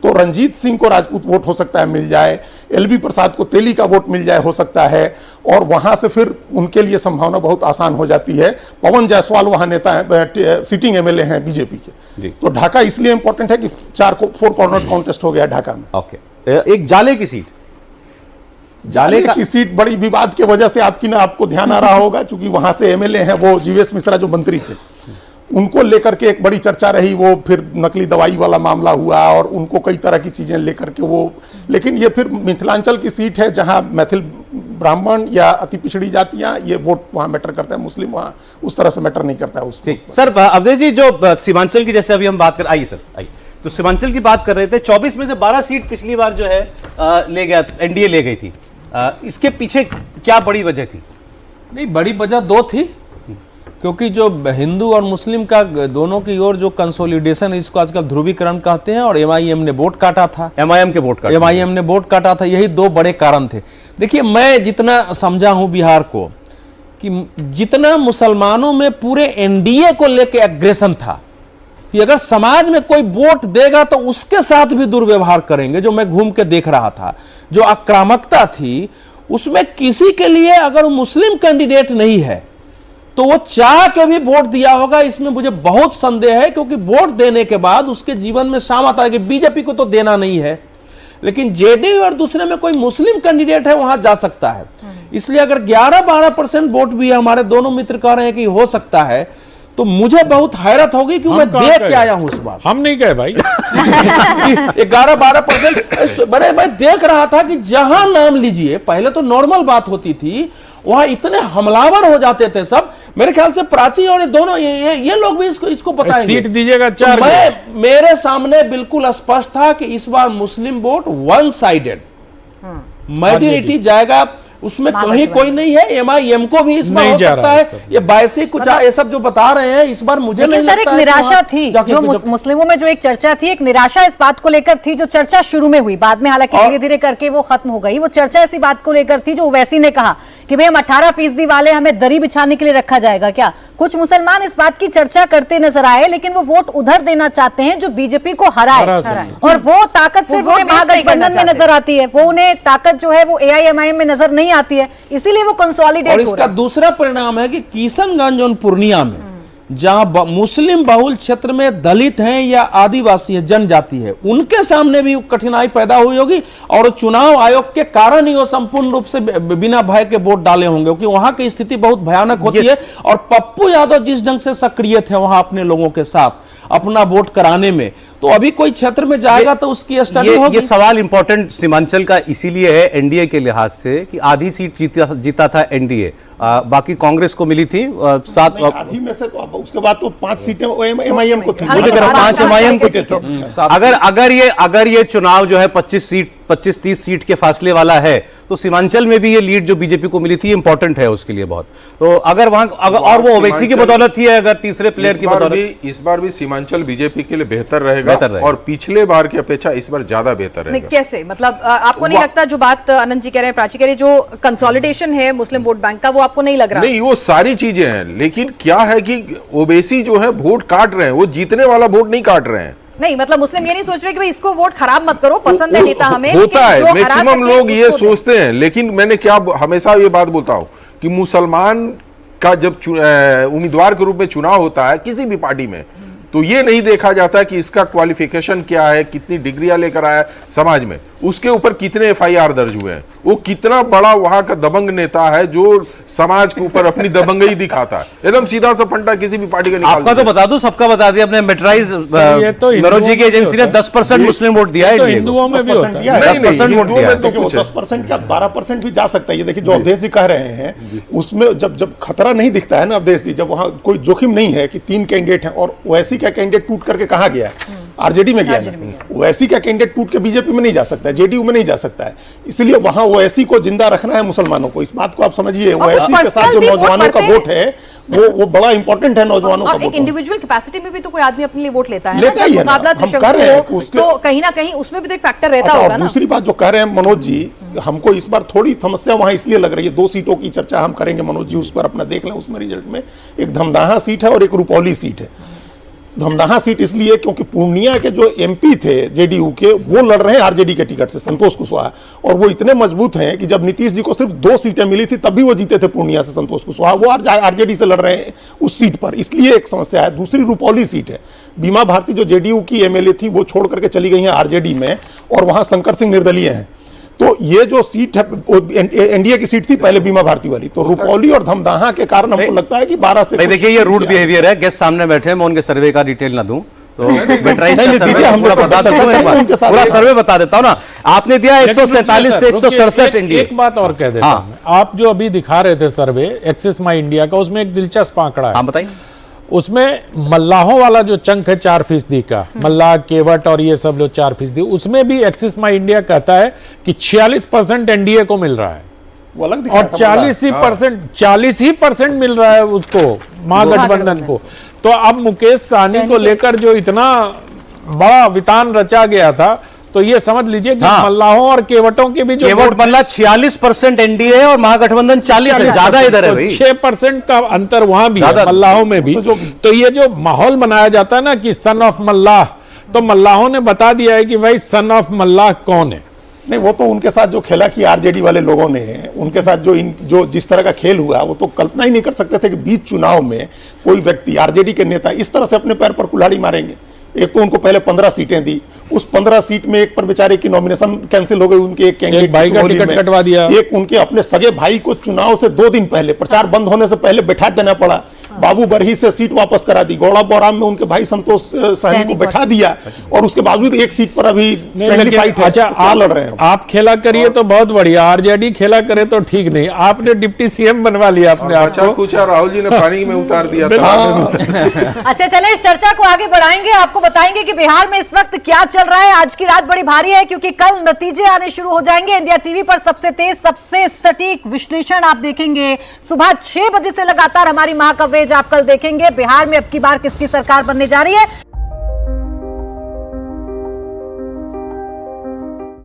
तो रंजीत सिंह को राजपूत वोट हो सकता है मिल जाए, एलबी प्रसाद को तेली का वोट मिल जाए, हो सकता है, और वहां से फिर उनके लिए संभावना बहुत आसान हो जाती है। पवन जायसवाल वहां नेता है, सिटिंग एमएलए हैं बीजेपी के। तो ढाका इसलिए इंपॉर्टेंट है कि 4 कॉर्नर कॉन्टेस्ट हो गया ढाका में। ओके, एक जाले की सीट, जाले की सीट बड़ी विवाद की वजह से आपको ध्यान आ रहा होगा, चूंकि वहां से एमएलए हैं वो जीवेश मिश्रा जो मंत्री थे, उनको लेकर के एक बड़ी चर्चा रही। वो फिर नकली दवाई वाला मामला हुआ और उनको कई तरह की चीजें लेकर के वो, लेकिन ये फिर मिथिलांचल की सीट है जहां मैथिल ब्राह्मण या अति पिछड़ी जातियां, ये वोट वहां मैटर करता है, मुस्लिम वहां उस तरह से मैटर नहीं करता है। ठीक सर, अवधेश जी जो सीमांचल की जैसे अभी हम बात कर, आइए सर आइए, तो सीमांचल की बात कर रहे थे, 24 में से 12 सीट पिछली बार जो है ले गया, एनडीए ले गई थी। इसके पीछे क्या बड़ी वजह थी? नहीं, बड़ी वजह 2 थी, क्योंकि जो हिंदू और मुस्लिम का दोनों की ओर जो कंसोलिडेशन है, इसको आजकल ध्रुवीकरण कहते हैं, और एमआईएम ने वोट काटा था, एमआईएम ने वोट काटा था। यही 2 बड़े कारण थे। देखिए, मैं जितना समझा हूं बिहार को, कि जितना मुसलमानों में पूरे एनडीए को लेकर एग्रेशन था कि अगर समाज में कोई वोट देगा तो उसके साथ भी दुर्व्यवहार करेंगे, जो मैं घूम के देख रहा था, जो आक्रामकता थी, उसमें किसी के लिए अगर मुस्लिम कैंडिडेट नहीं है तो वो चाह के भी वोट दिया होगा, इसमें मुझे बहुत संदेह है। क्योंकि वोट देने के बाद उसके जीवन में शाम आता है कि बीजेपी को तो देना नहीं है, लेकिन जेडीयू और दूसरे में कोई मुस्लिम कैंडिडेट है वहां जा सकता है। इसलिए अगर 11-12% वोट भी हमारे दोनों मित्र कह रहे हैं कि हो सकता है, तो मुझे बहुत हैरत होगी कि मैं देख के आया हूं इस बार। हम नहीं गए भाई। 11-12% बड़े मैं देख रहा था कि जहां नाम लीजिए, पहले तो नॉर्मल बात होती थी, वहां इतने हमलावर हो जाते थे सब। मेरे ख्याल से प्राची और दोनों ये लोग भी इसको बताएंगे। सीट दीजिएगा 4। मेरे सामने बिल्कुल स्पष्ट था कि इस बार मुस्लिम वोट वन साइडेड मेजॉरिटी जाएगा, उसमें कहीं कोई नहीं है। एमआईएम को भी इस बार हो सकता है। ये वैसे कुछ ये सब जो बता रहे हैं इस बार मुझे नहीं लगता एक निराशा थी जो मुस्लिमों में जो एक चर्चा थी, एक निराशा इस बात को लेकर थी जो चर्चा शुरू में हुई, बाद में हालांकि धीरे धीरे करके वो खत्म हो गई। वो चर्चा इसी बात को लेकर थी जो ओवैसी ने कहा कि भाई हम 18% वाले हमें दरी बिछाने के लिए रखा जाएगा क्या। कुछ मुसलमान इस बात की चर्चा करते नजर आए, लेकिन वो वोट उधर देना चाहते हैं जो बीजेपी को हराए, और वो ताकत सिर्फ उन्हें महागठबंधन में नजर आती है। वो उन्हें ताकत जो है वो एआईएमआईएम में नजर नहीं आती है, इसीलिए वो कंसोलिडेट हो रहा है। और इसका दूसरा परिणाम है कि किशनगंज और पूर्णिया में जहां मुस्लिम बहुल क्षेत्र में दलित हैं या आदिवासी है, जनजाति है, उनके सामने भी कठिनाई पैदा हुई होगी। और चुनाव आयोग के कारण ही वो संपूर्ण रूप से बिना भय के वोट डाले होंगे, क्योंकि वहां की स्थिति बहुत भयानक होती है। और पप्पू यादव जिस ढंग से सक्रिय थे वहां अपने लोगों के साथ अपना वोट कराने में, तो अभी कोई क्षेत्र में जाएगा तो उसकी स्टडी होगी। ये सवाल इंपॉर्टेंट सीमांचल का इसीलिए है एनडीए के लिहाज से कि आधी सीट जीता था एनडीए, बाकी कांग्रेस को मिली थी 7 आधी में से। तो उसके बाद तो 5 सीटें एमआईएम को थी, 5 एमआईएम को थी। अगर ये चुनाव जो है 25-30 सीट के फासले वाला है, तो सीमांचल में भी ये लीड जो बीजेपी को मिली थी इंपॉर्टेंट है उसके लिए बहुत। तो अगर वहां और वो ओवैसी की बदौलत थी, अगर तीसरे प्लेयर की बदौलत, इस बार भी सीमांचल बीजेपी के लिए बेहतर रहेगा और पिछले बार की अपेक्षा इस बार ज्यादा बेहतर रहेगा। कैसे, मतलब आपको नहीं लगता जो बात अनंत जी कह रहे हैं, प्राची कह रही है, जो कंसोलिडेशन है मुस्लिम वोट बैंक का, वो आपको नहीं लग रहा? नहीं, वो सारी चीजें हैं, लेकिन क्या है कि ओवैसी जो है वोट काट रहे हैं, वो जीतने वाला वोट नहीं काट रहे हैं। नहीं, मतलब मुस्लिम ये नहीं सोच रहे कि भाई इसको वोट खराब मत करो, पसंद है नेता हमें, होता है मैक्सिमम लोग ये सोचते हैं। लेकिन मैंने क्या हमेशा ये बात बोलता हूं कि मुसलमान का जब उम्मीदवार के रूप में चुनाव होता है किसी भी पार्टी में, तो ये नहीं देखा जाता कि इसका क्वालिफिकेशन क्या है, कितनी डिग्रियां लेकर आया समाज में, उसके ऊपर कितने एफआईआर दर्ज हुए हैं, वो कितना बड़ा वहां का दबंग नेता है जो समाज के ऊपर अपनी दबंगई दिखाता है। एकदम सीधा सा फंडा किसी भी पार्टी का निकाल। आपका तो बता दूं, सबका बता दिया अपने मेट्राइज मनोज की एजेंसी ने 10% मुस्लिम वोट दिया है। हिंदुओं में भी 10% वोट दिया है। 10% क्या 12% भी जा सकता है। ये देखिए जो अवधेश जी कह रहे हैं, उसमें जब खतरा नहीं दिखता है ना अवधेश जी, जब वहां कोई जोखिम नहीं है कि 3 कैंडिडेट हैं और वैसी का कैंडिडेट टूट करके कहां गया है, आरजेडी में गया है, वैसी का कैंडिडेट टूट के बीजेपी में नहीं जा सकता है, जेडीयू में नहीं जा सकता है। इसलिए वहां ओवैसी को जिंदा रखना है मुसलमानों को, इस बात को आप समझिए। ओवैसी के साथ जो नौजवानों का वोट है वो बड़ा इंपॉर्टेंट है। नौजवानों का वोट इंडिविजुअल कैपेसिटी में भी तो कोई आदमी अपने लिए वोट लेता है, लेता ही है ना, हम कर रहे हैं तो कहीं ना कहीं उसमें भी तो एक फैक्टर रहता होगा ना। दूसरी बात जो कह रहे हैं मनोज जी, हमको इस बार थोड़ी समस्या वहां इसलिए लग रही है, 2 सीटों की चर्चा हम करेंगे मनोज जी, उस पर अपना देख लें। उसमें रिजल्ट में एक धमदाहा सीट है और एक रुपौली सीट है। धमदाहा सीट इसलिए क्योंकि पूर्णिया के जो एमपी थे जेडीयू के, वो लड़ रहे हैं आरजेडी के टिकट से, संतोष कुशवाहा, और वो इतने मजबूत हैं कि जब नीतीश जी को सिर्फ 2 सीटें मिली थी तब भी वो जीते थे पूर्णिया से संतोष कुशवाहा, वो आरजेडी से लड़ रहे हैं उस सीट पर, इसलिए एक समस्या है। दूसरी रुपौली सीट है, बीमा भारती जो जेडीयू की एमएलए थी वो छोड़ करके चली गई हैं आरजेडी में, और वहां शंकर सिंह निर्दलीय हैं। तो ये जो सीट है एनडीए की सीट थी पहले बीमा भारती वाली, तो रुपौली और धमदाहा के कारण हमको लगता है कि 12 से। देखिए ये रूट बिहेवियर है, गेस्ट सामने बैठे हैं, मैं उनके सर्वे का डिटेल ना दूं तो पूरा सर्वे बता देता हूं ना। आपने दिया 147 से 167 एनडीए। एक बात और कह देता हूं, आप जो अभी दिखा रहे थे सर्वे एक्सिस माई इंडिया का, उसमें एक दिलचस्प आंकड़ा है। बताइए। उसमें मल्लाहों वाला जो चंक है 4% का, मल्लाह केवट और ये सब लोग 4%, उसमें भी एक्सिस माई इंडिया कहता है कि 46% एनडीए को मिल रहा है, वो अलग और 40 ही परसेंट मिल रहा है उसको, महागठबंधन को। तो अब मुकेश सहनी को लेकर जो इतना बड़ा वितान रचा गया था, तो ये समझ लीजिए कि मल्लाहों और केवटों के भी जो केवट मल्ला 46% एनडीए है और महागठबंधन 40 है, ज्यादा इधर है भाई। 6% का अंतर वहां भी है, मल्लाहों में भी। तो ये जो माहौल बनाया जाता है ना कि सन ऑफ मल्लाह, तो मल्लाहों ने बता दिया है कि भाई सन ऑफ मल्लाह कौन है। नहीं, वो तो उनके साथ जो खेला कि आरजेडी वाले लोगों ने, उनके साथ जो जिस तरह का खेल हुआ, वो तो कल्पना ही नहीं कर सकते थे कि बीच चुनाव में कोई व्यक्ति, आरजेडी के नेता, इस तरह से अपने पैर पर कुल्हाड़ी मारेंगे। एक तो उनको पहले 15 सीटें दी, उस 15 सीट में एक पर बेचारे की नॉमिनेशन कैंसिल हो गई, उनके एक कैंडिडेट भाई का टिकट कटवा दिया, एक उनके अपने सगे भाई को चुनाव से 2 दिन पहले, प्रचार बंद होने से पहले बैठा देना पड़ा, बाबू बरही से सीट वापस करा दी, गौड़ा बोराम में उनके भाई संतोष सहनी को बैठा दिया, और उसके बावजूद एक सीट पर अभी फ्रेंडली फाइट है। अच्छा, आप लड़ रहे हैं, आप खेला करिए तो बहुत बढ़िया, आरजेडी खेला करे तो ठीक नहीं, आपने डिप्टी सीएम बनवा लिया अपने आप को। कुछ राहुल जी ने पानी में उतार दिया था। अच्छा चले, इस चर्चा को आगे बढ़ाएंगे, आपको बताएंगे कि बिहार में इस वक्त क्या चल रहा है। आज की रात बड़ी भारी है क्योंकि कल नतीजे आने शुरू हो जाएंगे। इंडिया टीवी पर सबसे तेज, सबसे सटीक विश्लेषण आप देखेंगे। सुबह 6 बजे से लगातार हमारी महा कवरेज आप कल देखेंगे। बिहार में अब की बार किसकी सरकार बनने जा रही है,